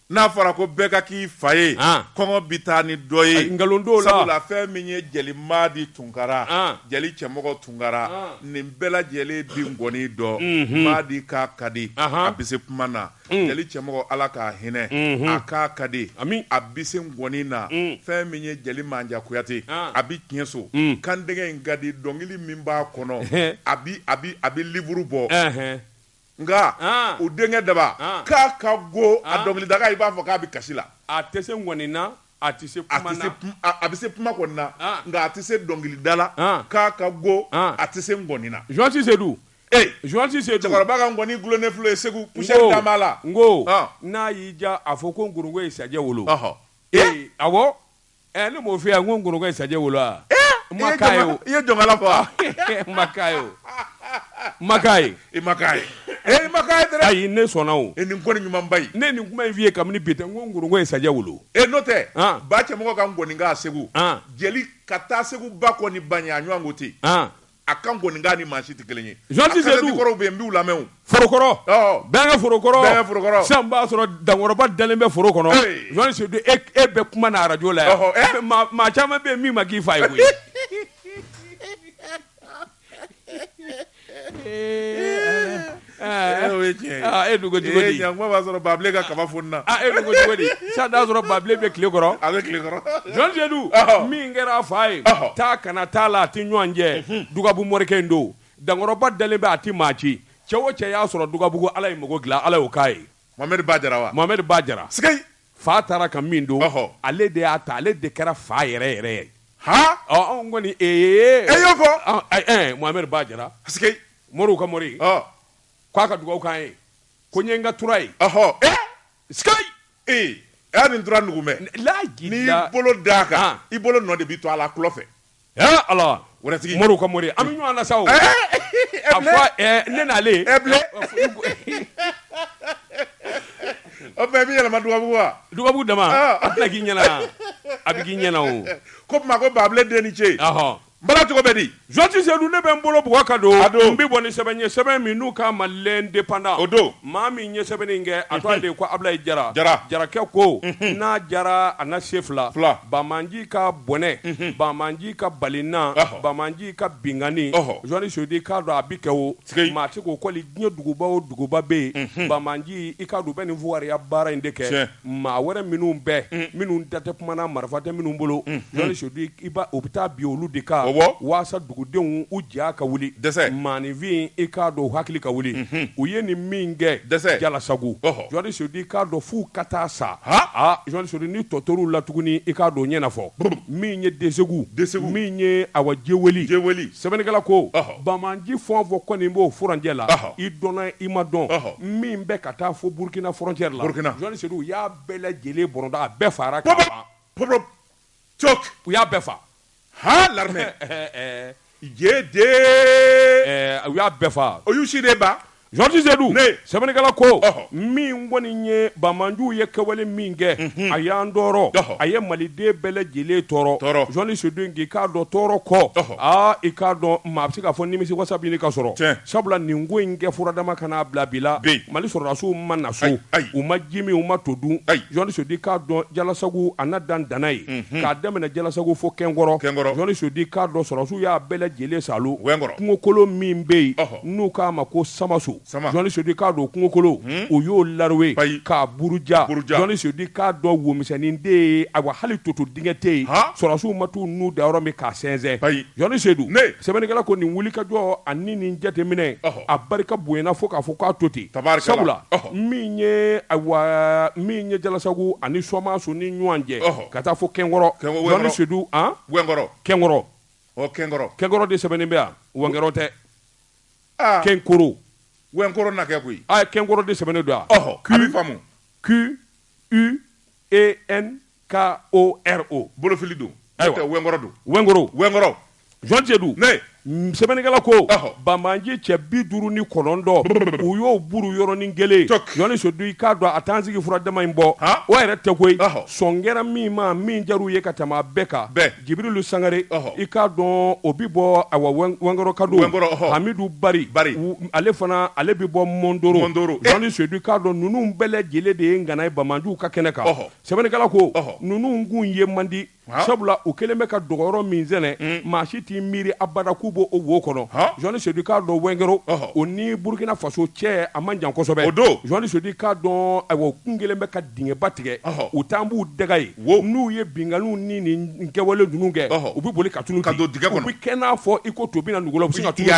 n'a fɔra ko bɛɛ ka k'i fa ye kɔngɔ bi taa ni dɔ ye ngalon la sabula fɛn min ye jeli Madi Tunkara jeli cɛmɔgɔ Tunkara nin bɛɛ lajɛlen bi ngɔni dɔ Madi ka kadi a bɛ se kuma na jeli cɛmɔgɔ Ala k'a hinɛ a k'a kadi a bɛ se ngɔni na fɛn min ye jeli Manja Kuyate a bi tiɲɛ so kandɛngɛ in ka di dɔnkili min b'a kɔnɔ a bi livre bɔ nka o denkɛ daba k'a ka go a dɔnkili daga i b'a fɔ k'a bɛ kasi la a tɛ se ngɔni na a tɛ se kuma na a bɛ se kuma kɔni na nka a tɛ se dɔnkili da la k'a ka go a tɛ se ngɔni na Jean Cissé Jean Cissé cɛkɔrɔba ka ngɔni gulonnen filɛ Segu poussière dama la ngo n'a y'i ja a fɔ ko Nkoronko ye sajɛ wolo awɔ ne m'o f'i ye n ko Nkoronko ye sajɛ wolo wa ma k'a ye o i ye jɔnkala fɔ ma k'a ye o ma k'a ye i ma k'a ye i ma k'a ye dɛrɛ ayi ne sɔnna o nin ko ni ɲuman ba ye ne nin kuma in f'i ye kabini bi tɛ n ko Nkoronko ye sajɛ wolo n'o tɛ ba cɛmɔgɔ ka ngɔninka Segu jeli ka taa Segu ba kɔni ba ɲɛ a ɲɔgɔn ko ten a ka ngɔninka ni maa si tɛ kelen ye Jean Cissé kɔrɔw bɛ yen n b'u lamɛn forokɔrɔ bɛn ka forokɔrɔ sisan b'a sɔrɔ dankɔrɔba dalen bɛ foro kɔnɔ Jean Cissé e bɛ kuma na arajo la yan maa caman bɛ yen min ma k'i fa ye koyi e dogo cogo di ɲankuma b'a sɔrɔ Babile ka kaba fununa e dogo cogo di sisan n'a sɔrɔ Babile bɛ tile kɔrɔ a bɛ tile kɔrɔ Jean Cissé min kɛra a fa ye taa kana t'a la a tɛ ɲɔgɔn jɛ Dugabu morikɛ in don dankɔrɔba dalen bɛ a tɛ maa ci cɛ o cɛ y'a sɔrɔ Dugabugu Ala ye mago dilan Ala y'o k'a ye Mohamed Bajara wa Mohamed Bajara sikei fa taara ka min don ale de y'a ta ale de kɛra fa yɛrɛ yɛrɛ ye anw kɔni y'o fɔ Mohamed Bajara sikei Moriw ka mori k'a ka dugawu k'an ye ko n ye n ka tura ye sikei y'a nin tura nugu mɛn n'i bolo d'a kan i bolo nɔ de b'i to a la kulɔ fɛ Ala wɛrɛtigi Moriw ka mori an bɛ ɲɔgɔn na sa o a fɔ ne n'ale o bɛɛ bɛ yɛlɛma Dugabugu wa Dugabugu dama a tɛna k'i ɲɛna a bɛ k'i ɲɛna o ko tuma ko Babile den ni ce bala cogo bɛ di Jean Cissé ne bɛ n bolo bugɔ ka don n bɛ bɔ ni sɛbɛn ye sɛbɛn min n'u ka Malien indépendant o don maa min ye sɛbɛn in kɛ a tɔgɔ de ko Ablaye Jarakɛ ko n'a jara a na se fila Bamanji ka bɔnɛ Bamanji ka balina Bamanji ka bingani Jean Cissé k'a dɔn a bɛ kɛ o maa tɛ k'o kɔli diɲɛ duguba o duguba bɛ yen Bamanji i k'a dɔn u bɛ nin fugariya baara in de kɛ maa wɛrɛ minnu bɛɛ minnu da tɛ kuma na marifa tɛ minnu bolo Jean Cissé o bɛ taa bi olu de kan waasa dugudenw u ja ka wuli maaninfin i k'a dɔn hakili ka wuli u ye nin min kɛ Jalasago Jean Cissé k'a dɔn f'u ka taa sa Jean Cissé ni tɔtɔrɔw la tuguni i k'a dɔn ɲɛnafɔ min ye Desegu min ye Awa Jeweli sɛbɛnnikɛla ko Bamanji fɔn fɔ kɔni b'o furancɛ la i dɔnna i ma dɔn min bɛ ka taa fo Burkina frontière la Jean Cissé u y'a bɛɛ lajɛlen bɔrɔnda a bɛɛ fara ka ban u y'a bɛɛ fa l'armée u y'a bɛɛ fa o y'u si de ba Jean Cissé sɛbɛnnikɛla ko min kɔni ye Bamanjiw ye kɛwale min kɛ a y'an tɔɔrɔ a ye maliden bɛɛ lajɛlen tɔɔrɔ Jean Cissé k'i k'a dɔn tɔɔrɔ kɔ i k'a dɔn maa bɛ se k'a fɔ nimisi wasa bɛ ɲini ka sɔrɔ sabula nin ko in kɛ furadama ka n'a bila bi la Mali sɔrɔdasiw ma na so u ma ji min u ma to dun Jean Cissé k'a dɔn Jalasago a na dan danna ye k'a daminɛ Jalasago fo Kɛnkɔrɔ Jean Cissé k'a dɔn sɔrɔdasiw y'a bɛɛ lajɛlen salo kungokolon min bɛ yen n'u k'a ma ko Samaso Jean Cissé k'a dɔn kungokolo o y'o laroué k'a buruja Jean Cissé k'a dɔn womisɛnnin de ye awa hali toto dingɛ tɛ yen sɔrɔdasiw ma t'u n'u da yɔrɔ min k'a sɛnsɛn Jean Cissé sɛbɛnnikɛla ko nin wulikajɔ ani nin jateminɛ a barika bonyana fo k'a fɔ k'a to ten sabula min ye Jalasago ani Somaso ni ɲɔgɔn cɛ ka taa fo Kɛnkɔrɔ Jean Cissé Kɛnkɔrɔ de sɛbɛnnen bɛ yan Wɛnkɛrɔ tɛ Kɛnkoro Wɛnkɔrɔ na kɛ koyi Kɛnkɔrɔ de sɛbɛnnen don yan a bɛ faamu QUENKORO bolofili don Wɛnkɔrɔ don Wɛnkɔrɔ Jean Cissé sɛbɛnnikɛla ko Bamanji cɛ 59 u y'o buru yɔrɔnin kelen Jɔni Sodu i k'a dɔn a t'an sigi fura dama in bɔ o yɛrɛ tɛ koyi sɔn kɛra min ma min jar'u ye ka tɛmɛ a bɛɛ kan Jibirilu Sangare i k'a dɔn o bi bɔ Wɛnkɔrɔ Kado Hamidu Bari ale fana ale bi bɔ Mondoro Jɔni Sodu i k'a dɔn ninnu bɛɛ lajɛlen de ye ngana ye Bamanjuw ka kɛnɛ kan sɛbɛnnikɛla ko ninnu kun ye man di sabula u kelen bɛ ka dɔgɔyɔrɔ min sɛnɛ maa si t'i miiri abada k'u b'o wo kɔnɔ Jɔni Sodu k'a dɔn Wɛnkɛrɔ o ni Burkina Faso cɛ a man jan kosɛbɛ Jɔni Sodu k'a dɔn ayiwa kun kelen bɛ ka dingɛba tigɛ u t'an b'u dɛga ye n'u ye binganiw ni nin kɛwale ninnu kɛ u bɛ boli ka tunu ten u bɛ kɛ n'a fɔ i ko to bina dugukolo u bɛ se ka tunu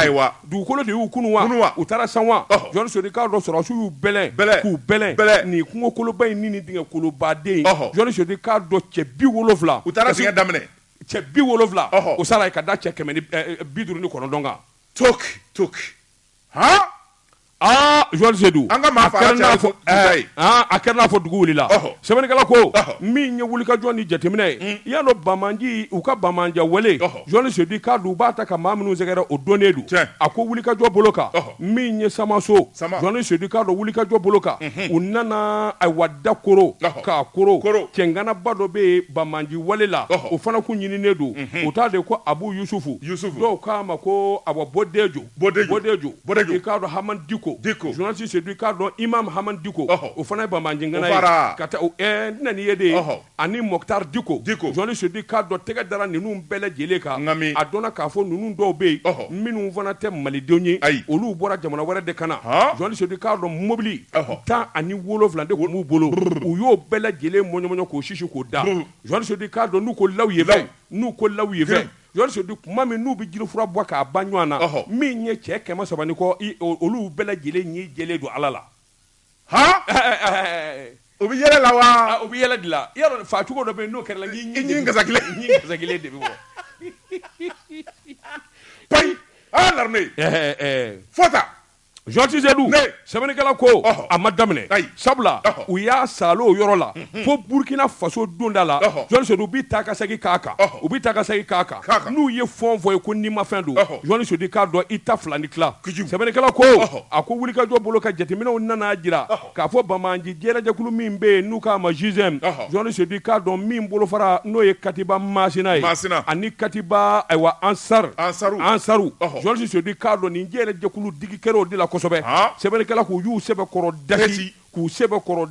dugukolo de y'u kunu wa u taara san wa Jɔni Sodu k'a dɔn sɔrɔsiw y'u bɛlɛn k'u bɛlɛn nin kungokoloba in ni nin dingɛkolobaden Jɔni Sodu k'a dɔn cɛ 70 u taara dingɛ daminɛ cɛ 70 o sara ye ka da cɛ 159 kan toki Jɔni Sodu an ka maa fara cɛ a kɛra n'a fɔ dugu wulila sɛbɛnnikɛla ko min ye wulikajɔ ni jateminɛ ye i y'a dɔn Bamanji u ka Bamanja wele Jɔni Sodu k'a dɔn u b'a ta ka maa minnu sɛgɛrɛ o donnen don a ko wulikajɔ bolo kan min ye Samaso Jɔni Sodu k'a dɔn wulikajɔ bolo kan u nana ayiwa Dakoro k'a koro cɛnganaba dɔ bɛ yen Bamanji wale la o fana kun ɲininen don u t'a de ko Abu Yusufu dɔw k'a ma ko awa Bodejo i k'a dɔn Hamani Diko journaliste Sodu k'a dɔn Imam Hamani Diko o fana ye Bamanji ngana ye ka taa nani ye de ani Mokhtar Diko journaliste Sodu k'a dɔn tɛgɛ dara ninnu bɛɛ lajɛlen kan a dɔnna k'a fɔ ninnu dɔw bɛ yen minnu fana tɛ malidenw ye olu bɔra jamana wɛrɛ de kana journaliste Sodu k'a dɔn mobili 17 de kun b'u bolo u y'o bɛɛ lajɛlen mɔɲɔmɔɲɔ k'o sisi k'o da journaliste Sodu k'a dɔn n'u ko law ye fɛ Jɔni Sodu kuma min n'u bɛ jirifura bɔ k'a ban ɲɔgɔn na min ye cɛ 300 kɔ olu bɛɛ lajɛlen ɲi jɛlen don Ala la u bɛ yɛlɛ la wa u bɛ yɛlɛ de la i y'a dɔn fa cogo dɔ bɛ yen n'o kɛra la ɲi gasa kelen de bɛ bɔ payi l'armée fɔta Jɔni Sodu sɛbɛnnikɛla ko a ma daminɛ sabula u y'a salo o yɔrɔ la fo Burkina Faso donda la Jɔni Sodu u bɛ taa ka segin k'a kan n'u ye fɔn fɔ ye ko n'i ma fɛn don Jɔni Sodu k'a dɔn i ta fila ni tila sɛbɛnnikɛla ko a ko wulikajɔ bolo ka jateminɛw nana jira k'a fɔ Bamanji jɛnɛjɛkulu min bɛ yen n'u k'a ma GIGM Jɔni Sodu k'a dɔn min bolofara n'o ye Katiba Masina ye ani Katiba ayiwa Ansaru Jɔni Sodu k'a dɔn nin jɛnɛjɛkulu digi kɛra o de la kosɛbɛ sɛbɛnnikɛla k'u y'u sɛbɛkɔrɔ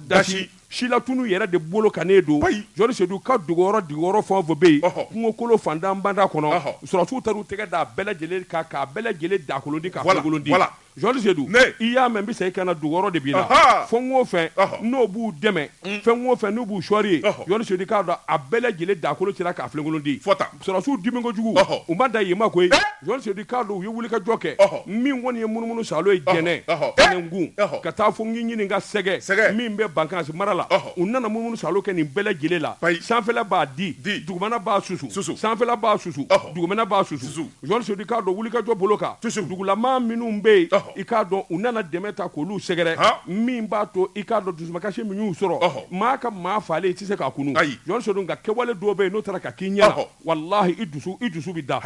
dasi silatunu yɛrɛ de bolo kanen don Jɔni Sodu ka duguyɔrɔ fɛn o fɛn bɛ yen kungokolo fantan banda kɔnɔ sɔrɔsiw taar'u tɛgɛ da bɛɛ lajɛlen kan k'a bɛɛ lajɛlen dakolondi k'a kolokolondi Jɔni Sodu i y'a mɛn n bɛ segin ka na duguyɔrɔ de b'i la fɛn o fɛn n'o b'u dɛmɛ fɛn o fɛn n'u b'u sɔɔri ye Jɔni Sodu k'a dɔn a bɛɛ lajɛlen dakolo cira k'a filenkolondi sɔrɔsiw dimi kojugu u ma da yen ma koyi Jɔni Sodu k'a dɔn u ye wulikajɔ kɛ min kɔni ye munumunu salo ye jɛnɛ tɛnɛnkun ka taa fo ɲiɲini ka sɛgɛ min bɛ Bankaasi mara la u nana munumunu salo kɛ nin bɛɛ lajɛlen la sanfɛla b'a di dugumana b'a susu sanfɛla b'a susu dugumana b'a susu Jɔni Sodu k'a dɔn wulikajɔ bolo kan dugulama minnu bɛ yen i k'a dɔn u nana dɛmɛ ta k'olu sɛgɛrɛ min b'a to i k'a dɔn dusumakasi min y'u sɔrɔ maa ka maa falen i tɛ se k'a kunu Jɔni Sodu nka kɛwale dɔw bɛ yen n'o taara ka k'i ɲɛ la walahi i dusu bɛ da i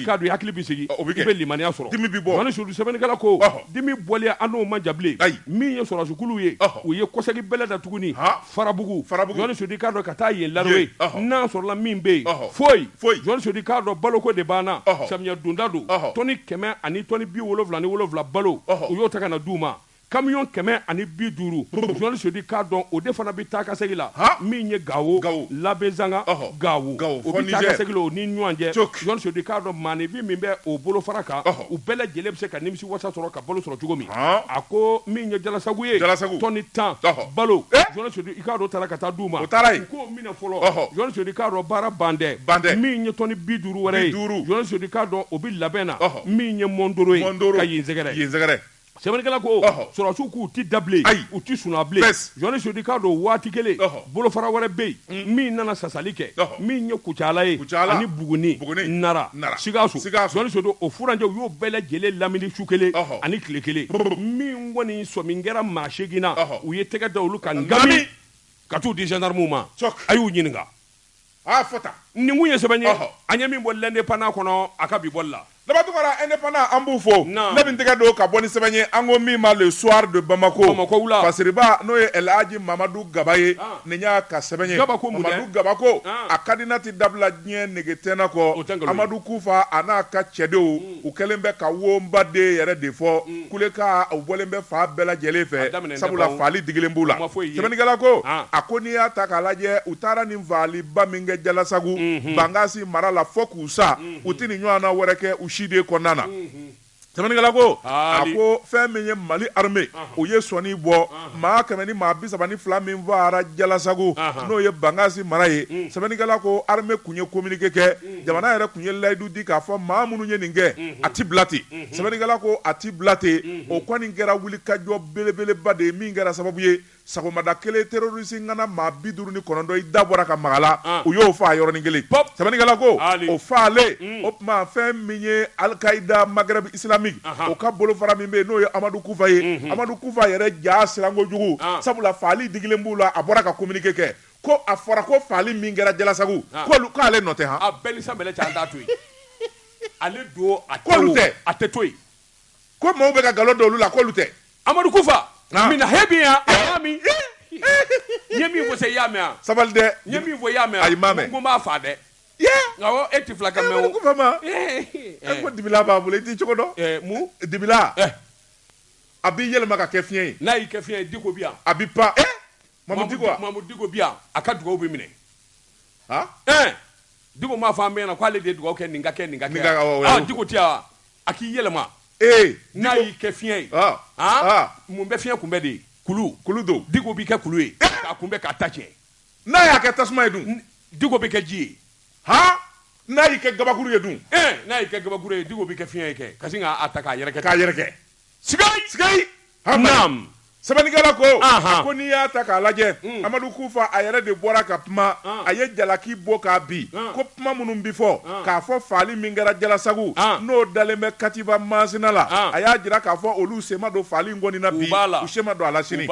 k'a dɔn i hakili bɛ sigi i bɛ limaniya sɔrɔ Jɔni Sodu sɛbɛnnikɛla ko dimi bɔlen an n'o man jan bilen min ye sɔrɔsikulu ye u ye kɔsɛgi bɛlɛ da tuguni Farabugu Jɔni Sodu k'a dɔn ka taa yen Larowe n'a sɔrɔla min bɛ yen foyi Jɔni Sodu k'a dɔn baloko de banna samiyɛ donda don tɔni 100 ani tɔni 77 balo u y'o ta ka na d'u ma camion 150 Jɔni Sodu k'a dɔn o de fana bɛ taa ka segin la min ye Gawo Labezanga Gawo o bɛ taa ka segin la o ni ɲɔgɔn cɛ Jɔni Sodu k'a dɔn maanifin min bɛ o bolofara kan u bɛɛ lajɛlen bɛ se ka nimisi wasa sɔrɔ ka balo sɔrɔ cogo min a ko min ye Jalasagu ye tɔni 10 balo Jɔni Sodu i k'a dɔn taara ka taa d'u ma u k'o minɛ fɔlɔ Jɔni Sodu k'a dɔn baara bandɛ min ye tɔni 50 wɛrɛ ye Jɔni Sodu k'a dɔn o bɛ labɛn na min ye Mondoro ye ka yen sɛgɛrɛ sɛbɛnnikɛla ko sɔrɔsiw k'u ti dabilen u ti suna bilen Jɔni Sodu k'a dɔn waati kelen bolofara wɛrɛ bɛ yen min nana sasali kɛ min ye Kucala ye ani Buguni Nara Sikaso Jɔni Sodu o furanjɛ u y'o bɛɛ lajɛlen lamini su kelen ani tile kelen min kɔni sɔmin kɛra maa 8 na u ye tɛgɛ da olu kan ngami ka t'u di gendarmew ma a y'u ɲininka nin kun ye sɛbɛn ye an ye min bɔ l'indépendant kɔnɔ a ka bi bɔli la labatugara indépendant an b'u fo ne bɛ n tɛgɛ don ka bɔ ni sɛbɛn ye an ko min ma le soir de Bamako fasiriba n'o ye El Hadji Mamadu Gaba ye nin y'a ka sɛbɛn ye Mamadu Gaba ko a kadina ti dabila diɲɛ negetɛnna kɔ Amadu Kufa a n'a ka cɛdenw u kɛlen bɛ ka wonbaden yɛrɛ de fɔ kuleka u bɔlen bɛ fa bɛɛ lajɛlen fɛ sabula faali digilen b'u la sɛbɛnnikɛla ko a ko n'i y'a ta k'a lajɛ u taara nin faaliba min kɛ Jalasagu Bangasi mara la fɔ k'u sa u tɛ nin ɲɔgɔnna wɛrɛ kɛ u siden kɔnɔna na sɛbɛnnikɛla ko a ko fɛn min ye Mali armée u ye sɔnni bɔ maa 132 min fara Jalasagu n'o ye Bangasi mara ye sɛbɛnnikɛla ko armée kun ye communiqué kɛ jamana yɛrɛ kun ye layidu di k'a fɔ maa minnu ye nin kɛ a ti bila ten sɛbɛnnikɛla ko a ti bila ten o kɔni kɛra wulikajɔ belebeleba de ye min kɛra sababu ye sagomada kelen terroriste ngana maa 59 i da bɔra ka magala u y'o faa yɔrɔnin kelen sɛbɛnnikɛla ko o faale o tuma fɛn min ye Al-Qaïda Maghreb islamique o ka bolofara min bɛ yen n'o ye Amadu Kufa ye Amadu Kufa yɛrɛ ja sirankojugu sabula faali digilen b'u la a bɔra ka communiqué kɛ ko a fɔra ko faali min kɛra Jalasagu k'ale nɔ tɛ han a bɛɛ ni sanbɛlɛ cɛ an t'a to yen ale don a tɛ to yen ko maaw bɛ ka nkalon da olu la k'olu tɛ Amadu Kufa mina hebi ya ayami ye min fɔ se y'a mɛn sabali dɛ ye min fɔ y'a mɛn ayi ma mɛn n ko b'a fa dɛ awɔ e ti fila ka mɛn o Kufa ma e ko dibila b'a bolo i t'i cogo dɔn mun dibila a b'i yɛlɛma ka kɛ fiɲɛ ye n'a y'i kɛ fiɲɛ ye Diko bi yan a bi pan Mamadou Diko bi yan a ka dugawu bɛ minɛ Diko m'a fɔ an bɛ ɲɛna k'ale de ye dugawu kɛ nin ka kɛ nin ka kɛ Diko ti yan a k'i yɛlɛma n'a y'i kɛ fiɲɛ ye mun bɛ fiɲɛ kunbɛn de kulu don Diko b'i kɛ kulu ye k'a kunbɛn k'a ta tiɲɛ n'a y'a kɛ tasuma ye dun Diko bɛ kɛ ji ye n'a y'i kɛ gabakuru ye dun n'a y'i kɛ gabakuru ye Diko b'i kɛ fiɲɛ ye kɛ ka sin k'a ta k'a yɛrɛkɛ sigayi naam sɛbɛnnikɛla ko a ko n'i y'a ta k'a lajɛ Amadu Kufa a yɛrɛ de bɔra ka kuma a ye jalaki bɔ k'a bin ko kuma minnu bi fɔ k'a fɔ faali min kɛra Jalasagu n'o dalen bɛ Katiba Masina la a y'a jira k'a fɔ olu sen ma don faali in kɔni na bi u sen ma don a la sini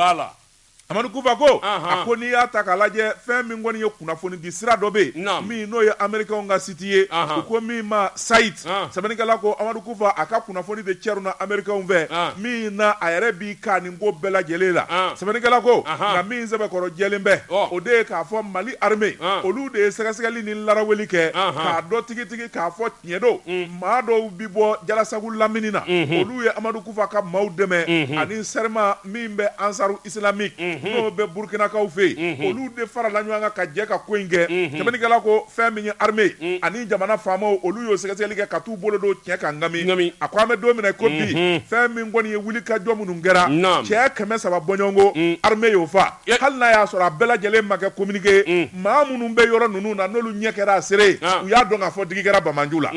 Amadu Kufa ko a ko n'i y'a ta k'a lajɛ fɛn min kɔni ye kunnafoni di sira dɔ bɛ yen min n'o ye Américains ka site ye u ko min ma Saïd sɛbɛnnikɛla ko Amadu Kufa a ka kunnafoni de cɛrɛ na Américains fɛ min na a yɛrɛ b'i ka nin ko bɛɛ lajɛlen la sɛbɛnnikɛla ko nka min sɛbɛkɔrɔ jɛlen bɛ o de ye k'a fɔ Mali armée olu de ye sɛgɛsɛgɛli ni laraweli kɛ k'a dɔn tigitigi k'a fɔ tiɲɛ don maa dɔw bi bɔ Jalasagu lamini na olu ye Amadu Kufa ka maaw dɛmɛ ani serment min bɛ Ansaru Islamique n'o bɛ Burkinakaw fɛ yen olu de farala ɲɔgɔn kan ka jɛ ka ko in kɛ sɛbɛnnikɛla ko fɛn min ye armée ani jamana faamaw olu y'o sɛgɛsɛgɛli kɛ ka t'u bolo don tiɲɛ kan ngami a ko an bɛ don min na ko bi fɛn min kɔni ye wulikajɔ minnu kɛra cɛ 300 bɔɲɔgɔnko armée y'o fa hali n'a y'a sɔrɔ a bɛɛ lajɛlen ma kɛ communiqué maa minnu bɛ yɔrɔ ninnu na n'olu ɲɛ kɛra a seere u y'a dɔn k'a fɔ digi kɛra Bamanju la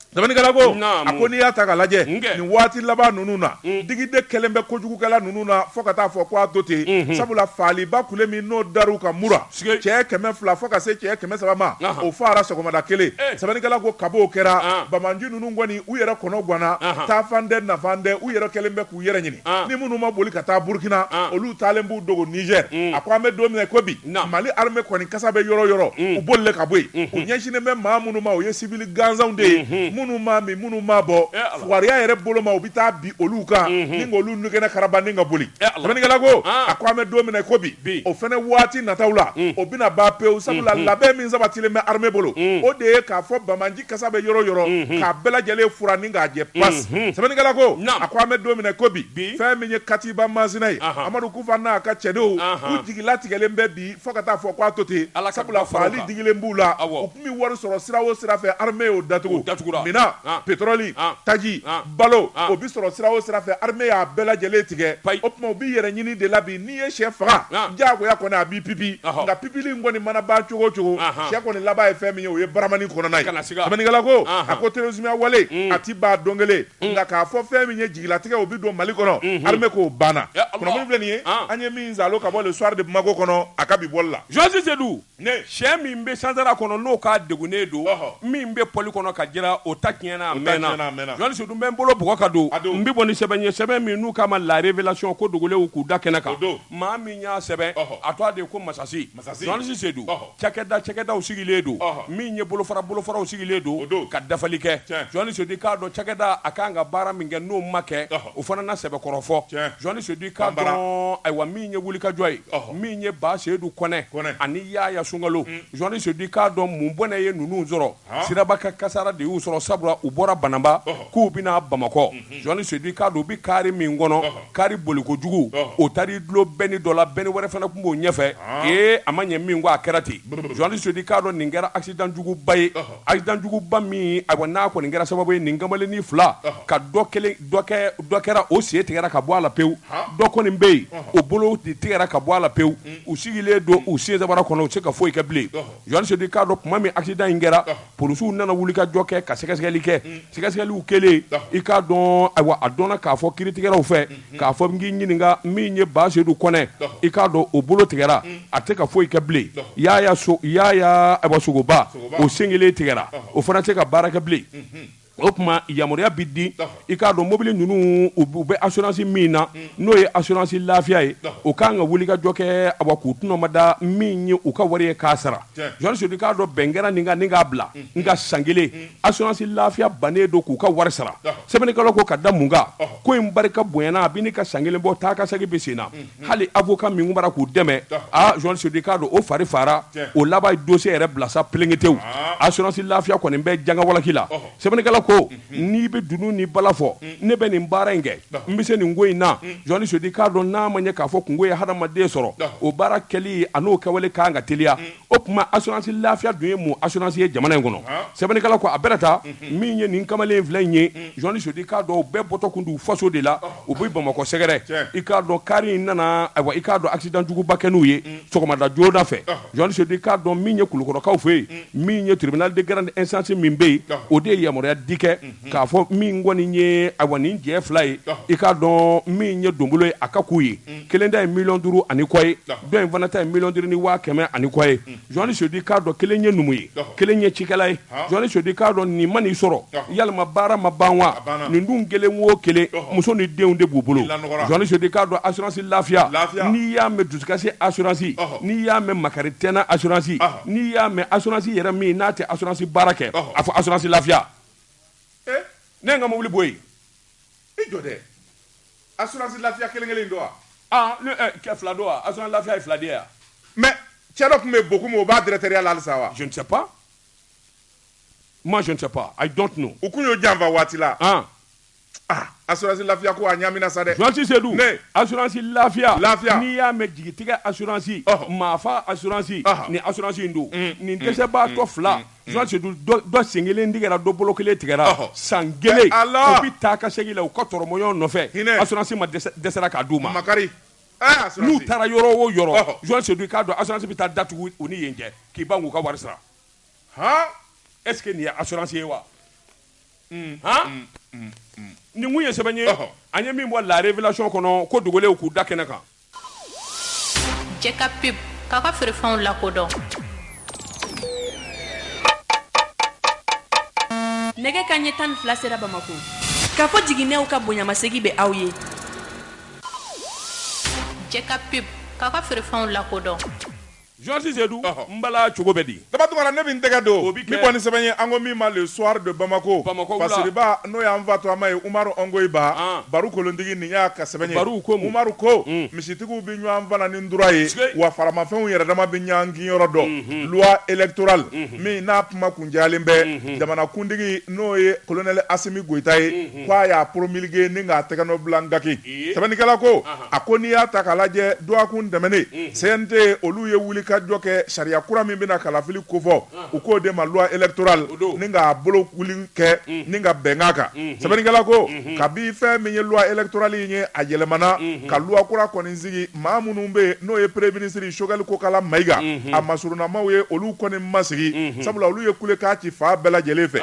sɛbɛnnikɛla ko a ko n'i y'a ta k'a lajɛ nin waati laban ninnu na digide kɛlen bɛ kojugukɛla ninnu na fo ka taa fɔ ko a to ten sabula faaliba kule min n'o dar'u kan mura cɛ 200 fo ka se cɛ 300 ma o fara sɔgɔmada kelen sɛbɛnnikɛla ko kab'o kɛra Bamanju ninnu kɔni u yɛrɛ kɔnɔ ganna taafan tɛ nafan tɛ u yɛrɛ kɛlen bɛ k'u yɛrɛ ɲini ni minnu ma boli ka taa Burkina olu taalen b'u dogo Niger a ko an bɛ don min na ko bi Mali armée kɔni kasa bɛ yɔrɔ yɔrɔ u bolile ka bɔ yen u ɲɛsinnen bɛ maa minnu ma o ye civil gansanw de ye minnu ma min minnu ma bɔ fugariya yɛrɛ bolo ma u bɛ taa bi olu kan ni olu nugɛnɛ karaba ni ka boli sɛbɛnnikɛla ko a ko an bɛ don min na ko bi o fɛnɛ waati nataw la o bɛna ban pewu sabula labɛn min sabatilen bɛ armée bolo o de ye k'a fɔ Bamanji kasa bɛ yɔrɔ yɔrɔ k'a bɛɛ lajɛlen fura ni k'a jɛ pas sɛbɛnnikɛla ko a ko an bɛ don min na ko bi fɛn min ye Katiba Masina ye Amadu Kufa n'a ka cɛdenw u jigilatigɛlen bɛ bi fo ka taa fɔ k'a to ten sabula faali digilen b'u la u tun bɛ wari sɔrɔ sira o sira fɛ armée y'o datugu mina pétrole taji balo o bi sɔrɔ sira o sira fɛ armée y'a bɛɛ lajɛlen tigɛ o tuma u bi yɛrɛ ɲini de la bi n'i ye sɛ faga diyagoya kɔni a b'i pipi nka pipili in kɔni mana ban cogo o cogo sɛ kɔni laban ye fɛn min ye o ye baramani kɔnɔna ye sɛbɛnnikɛla ko a ko terrorisme wale a ti ban don kelen nka k'a fɔ fɛn min ye jigilatigɛ o bi don Mali kɔnɔ armée k'o banna kunnafoni filɛ nin ye an ye min zalo ka bɔ le soir de Bamako kɔnɔ a ka bi bɔli la Josi Seydou sɛ min bɛ Sansara kɔnɔ n'o ka degunnen don min bɛ poli kɔnɔ ka jira o ta tiɲɛna a mɛnna Johnny Saidu bɛ n bolo bɔgɔ ka don n bɛ bɔ ni sɛbɛn ye sɛbɛn min n'u k'a ma la révélation ko dogolenw k'u da kɛnɛ kan maa min y'a sɛbɛn a tɔgɔ de ko Masasi Johnny Saidu cakɛdaw sigilen don min ye bolofaraw sigilen don ka dafali kɛ Johnny Saidu k'a dɔn cakɛda a kan ka baara min kɛ n'o ma kɛ o fana na sɛbɛkɔrɔ fɔ Johnny Saidu k'a dɔn ayiwa min ye wulikajɔ ye min ye Ba Seyidu Kɔnɛ ani Yaya Sunkalo Johnny Saidu k'a dɔn mun bɔnɛ ye ninnu sɔrɔ Siraba ka kasara de y'u sɔrɔ sabula u bɔra Banamba k'u bɛna Bamakɔ Johnny Saidu k'a dɔn u bɛ kari min kɔnɔ kari bolikojugu o taar'i dulon bɛni dɔ la bɛni wɛrɛ fana tun b'o ɲɛfɛ a ma ɲɛ min kɔ a kɛra ten Johnny Saidu k'a dɔn nin kɛra accident juguba ye accident juguba min ayiwa n'a kɔni kɛra sababu ye nin kamalennin fila ka dɔ kɛra o sen tigɛra ka bɔ a la pewu dɔ kɔni bɛ yen o bolo tigɛra ka bɔ a la pewu u sigilen don u sen sabara kɔnɔ u tɛ se ka foyi kɛ bilen Johnny Saidu k'a dɔn tuma min accident in kɛra polisiw nana wulikajɔ kɛ ka sɛgɛsɛgɛli kɛ sɛgɛsɛgɛliw kɛlen i k'a dɔn ayiwa a dɔnna k'a fɔ kiiritigɛlaw fɛ k'a fɔ n k'i ɲininka min ye Ba Seyidu Kɔnɛ i k'a dɔn o bolo tigɛra a tɛ ka foyi kɛ bilen Yaya Sogoba o sen kelen tigɛra o fana tɛ ka baara kɛ bilen o tuma yamaruya bi di i k'a dɔn mobili ninnu u bɛ assurance min na n'o ye assurance lafiya ye o kan ka wulikajɔ kɛ awa k'u tunɔma da min ye u ka wari ye k'a sara Johnny Saidu k'a dɔn bɛn kɛra nin kan ni k'a bila nka san kelen assurance lafiya bannen don k'u ka wari sara sɛbɛnnikɛlaw ko ka da mun kan ko in barika bonyana a bɛ ni ka san kelen bɔ taa ka segin bɛ sen na hali avocat min bara k'u dɛmɛ Johnny Saidu k'a dɔn o fari fara o laban ye dossier yɛrɛ bila sa pelengetew assurance lafiya kɔni bɛ janga walaki la sɛbɛnnikɛlaw ko n'i bɛ dunun ni bala fɔ ne bɛ nin baara in kɛ n bɛ se nin ko in na Johnny Saidu k'a dɔn n'a ma ɲɛ k'a fɔ kungo ye hadamaden sɔrɔ o baara kɛli a n'o kɛwale kan ka teliya o tuma assurance lafiya dun ye mun assurance ye jamana in kɔnɔ sɛbɛnnikɛla ko a bɛɛ ta min ye nin kamalen filɛ in ye Johnny Saidu k'a dɔn o bɛɛ bɔtɔ kun d'u faso de la u bɛ Bamakɔ sɛgɛrɛ i k'a dɔn kari in nana ayiwa i k'a dɔn accident juguba kɛ n'u ye sɔgɔmada joona fɛ Johnny Saidu k'a dɔn min ye Kulukɔrɔkaw fɛ yen min ye tribunal de grande instance min bɛ yen o de ye yamaruya di kɛ k'a fɔ min kɔni ye ayiwa nin jɛ fila ye i k'a dɔn min ye donbolo ye a ka k'u ye kelen ta ye 5,5 ani kɔ ye dɔ in fana ta ye 5,500,000 ani kɔ ye Johnny Saidu k'a dɔn kelen ye numu ye kelen ye cikɛla ye Johnny Saidu k'a dɔn nin ma n'i sɔrɔ yalima baara ma ban wa nin dun kelen o kelen muso ni denw de b'u bolo Johnny Saidu k'a dɔn assurance lafiya n'i y'a mɛn dusukasi assurance n'i y'a mɛn makari tɛna assurance n'i y'a mɛn assurance yɛrɛ min n'a tɛ assurance baara kɛ a fɔ assurance lafiya ne n ka mobili bɔ yen i jɔ dɛ assurance lafiya kelen don wa kɛ fila don wa assurance lafiya ye fila de ya mais cɛ dɔ tun bɛ Bokum o b'a directeur la halisa wa je ne sais pas moi je ne sais pas I don't know u kun y'o janfa waati la assurance lafiya ko a ɲamina sa dɛ Johnny Saidu assurance lafiya n'i y'a mɛn jigitigɛ assurance maafa assurance ni assurance in don nin dɛsɛbaatɔ fila Johnny Saidu dɔ sen kelen tigɛra dɔ bolo kelen tigɛra san kelen u bi taa ka segin la u ka tɔrɔmɔɲɔgɔn nɔfɛ assurance ma dɛsɛra k'a d'u ma n'u taara yɔrɔ o yɔrɔ Johnny Saidu k'a dɔn assurance bɛ taa datugu u ni yen cɛ k'i ban k'u ka wari sara est-ce que nin ye assurance ye wa nin kun ye sɛbɛn ye an ye min bɔ la révélation kɔnɔ ko dogolenw k'u da kɛnɛ kan Jɛka pub k'a ka feerefɛnw lakodɔn nɛgɛ kanɲɛ 12 sera Bamako k'a fɔ jiginɛw ka bonyamasegi bɛ aw ye Jɛka pub k'a ka feerefɛnw lakodɔn Johnny Saidu n bala cogo bɛ di Tabatuma ne bɛ n tɛgɛ don min kɔni sɛbɛn ye an ko min ma le soir de Bamako Fasiriba n'o y'an fa to ama ye Umaru Ongoyiba Baru kolonitigi nin y'a ka sɛbɛn ye Umaru ko misitigiw bɛ ɲɔgɔn fana ni ndura ye wa faramafɛnw yɛrɛ dama bɛ ɲɔgɔn giyɔrɔ dɔn loi électorale min n'a kuma kunjalen bɛ jamanakuntigi n'o ye colonel Asimi Goyita ye k'a y'a promulgué ni k'a tɛgɛ nɔ bila n gaki sɛbɛnnikɛla ko a ko n'i y'a ta k'a lajɛ dɔgɔkun tɛmɛnen CNT olu ye wuli ka jɔ kɛ sariya kura min bɛna kalafili kofɔ u k'o de ma loi électorale ni k'a bolo wuli kɛ ni ka bɛnkan kan sɛbɛnnikɛla ko kabi fɛn min ye loi électorale in ye a yɛlɛmana ka loi kura kɔni sigi maa minnu bɛ yen n'o ye premier ministre Choguel Kokala Mayiga a masurunamaw ye olu kɔni ma sigi sabula olu ye kulekan ci fan bɛɛ lajɛlen fɛ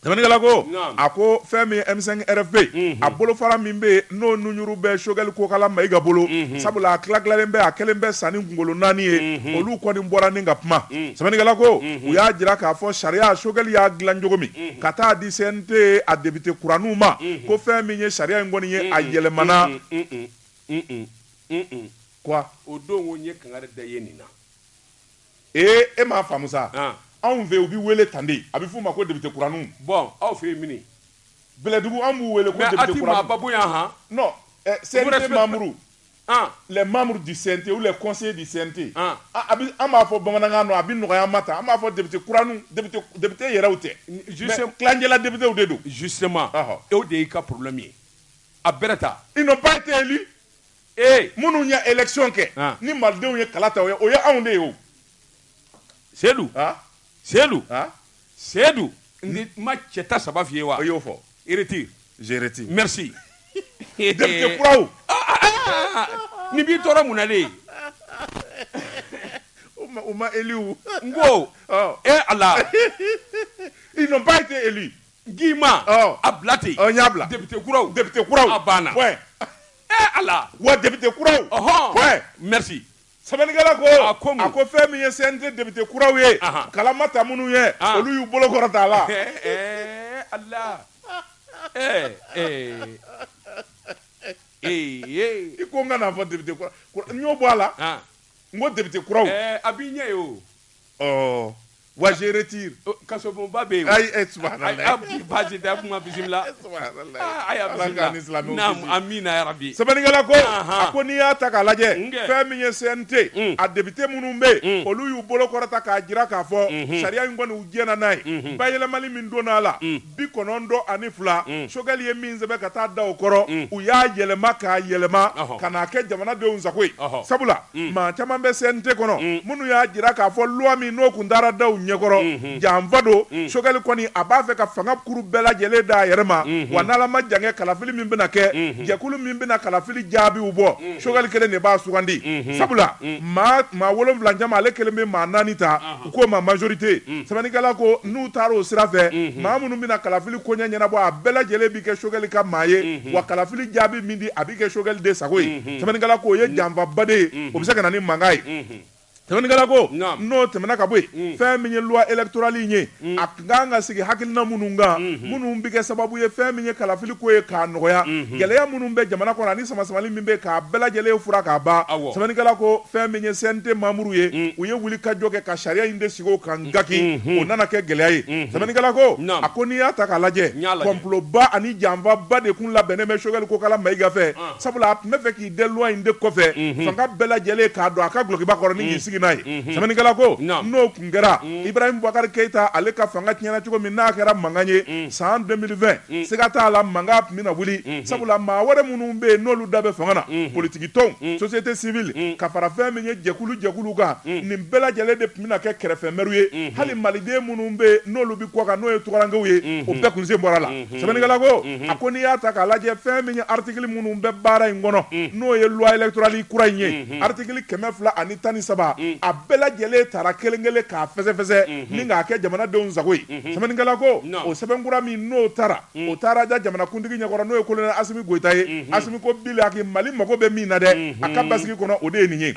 sɛbɛnnikɛla ko a ko fɛn min M5 RFB a bolofara min bɛ n'o nuɲuru bɛ Choguel Kokala Mayiga bolo sabula a tilalen bɛ a kɛlen bɛ sanni kunkolo 4 ye olu kɔni bɔra ni ka kuma sɛbɛnnikɛla ko u y'a jira k'a fɔ sariya Choguel y'a dilan cogo min ka taa di CNT a député kuraniw ma ko fɛn min ye sariya in kɔni ye a yɛlɛmana quoi o don ko n ye kangari da ye nin na e m'a faamu sa anw fɛ u bi wele tan de a bɛ f'u ma ko député kuraniw bon aw fɛ yen mini Bɛlɛdugu an b'u wele ko député kuraniw mais a ti maa babu yan han non CNT membres les membres du CNT ou les conseillers du CNT an b'a fɔ bamanankan na a bɛ nɔgɔya ma ta an b'a fɔ député kuraniw député yɛrɛw tɛ mais kilancɛla députéw de don justement o de y'i ka problème ye a bɛrɛ ta ils n'ont pas été élus minnu ye élection kɛ ni malidenw ye kala ta o ye anw de ye o Seydou n ma cɛ ta saba f'i ye wa o y'o fɔ retire je retire merci député kuraw ni b'i tɔɔrɔ mun na de o ma élu n ko Allah ils n'ont pas été élus Guima a bila ten n y'a bila député kuraw a banna Allah wa député kuraw merci sɛbɛnnikɛla ko a ko fɛn min ye CNT député kuraw ye kalama ta minnu ye olu y'u bolo kɔrɔta a la Allah i ko n ka n'a fɔ député kuraw n y'o bɔ a la n ko député kuraw a b'i ɲɛ ye o wa je retire kasobonba bɛ yen ayi subhanallah baasi tɛ kuma bisimila aya bisimila naam amina ya rabbi sɛbɛnnikɛla ko a ko n'i y'a ta k'a lajɛ fɛn min ye CNT a député minnu bɛ yen olu y'u bolo kɔrɔta k'a jira k'a fɔ sariya in kɔni u diɲɛna n'a ye bayɛlɛmali min donna a la 92 Choguel ye min sɛbɛn ka taa da o kɔrɔ u y'a yɛlɛma k'a yɛlɛma ka n'a kɛ jamanadenw sago ye sabula maa caman bɛ CNT kɔnɔ minnu y'a jira k'a fɔ loi min n'o kun taara da ɲɛkɔrɔ janfa don Choguel kɔni a b'a fɛ ka fanga kuru bɛɛ lajɛlen d'a yɛrɛ ma wa n'ala ma jan kɛ kalafili min bɛna kɛ jɛkulu min bɛna kalafili jaabiw bɔ Choguel kelen de b'a sugandi sabula maa 7 caman ale kelen bɛ maa 4 ta u k'o ma majorité sɛbɛnnikɛla ko n'u taara o sira fɛ maa minnu bɛna kalafili koɲɛ ɲɛnabɔ a bɛɛ lajɛlen bi kɛ Choguel ka maa ye wa kalafili jaabi min di a bi kɛ Choguel de sago ye sɛbɛnnikɛla ko o ye janfaba de ye o bɛ se ka na ni mankan ye sɛbɛnnikɛla ko n'o tɛmɛna ka bɔ yen fɛn min ye loi électorale in ye a kan ka sigi hakilina minnu kan minnu bɛ kɛ sababu ye fɛn min ye kalafili ko ye k'a nɔgɔya gɛlɛya minnu bɛ jamana kɔnɔ ani sama-samali min bɛ k'a bɛɛ lajɛlen fura k'a ban sɛbɛnnikɛla ko fɛn min ye CNT membre ye u ye wuli ka jɔ kɛ ka sariya in de sigi o kan gaki o nana kɛ gɛlɛya ye sɛbɛnnikɛla ko a ko n'i y'a ta k'a lajɛ complotba ani janfaba de kun labɛnnen bɛ Choguel Kokala Mayiga fɛ sabula a tun bɛ fɛ k'i dɛn loi in de kɔfɛ fanga bɛɛ lajɛlen k'a dɔn a ka gulokiba kɔrɔ ni k'i sigi n'a ye sɛbɛnnikɛla ko n'o kun kɛra Ibrahim Boubacar Keita ale ka fanga tiɲɛna cogo min n'a kɛra mankan ye san 2020 siga t'a la mankan tun bɛna wuli sabula maa wɛrɛ minnu bɛ yen n'olu da bɛ fanga na politique tɔnw société civile ka fara fɛn min ye jɛkulu kan nin bɛɛ lajɛlen de tun bɛna kɛ kɛrɛfɛmɛriw ye hali maliden minnu bɛ yen n'olu bɛ kɔ kan n'o ye tukarankew ye o bɛɛ kun sen bɔra la sɛbɛnnikɛla ko a ko n'i y'a ta k'a lajɛ fɛn min ye article minnu bɛ baara in kɔnɔ n'o ye loi électorale kura in ye article 213 a bɛɛ lajɛlen taara kelen-kelen k'a fɛsɛfɛsɛ ni k'a kɛ jamanadenw sago ye sɛbɛnnikɛla ko o sɛbɛnkura min n'o taara da jamanakuntigi ɲɛkɔrɔ n'o ye colonel Asimi Goyita ye Asimi ko bilaki Mali mago bɛ min na dɛ a ka basigi kɔnɔ o de ye nin ye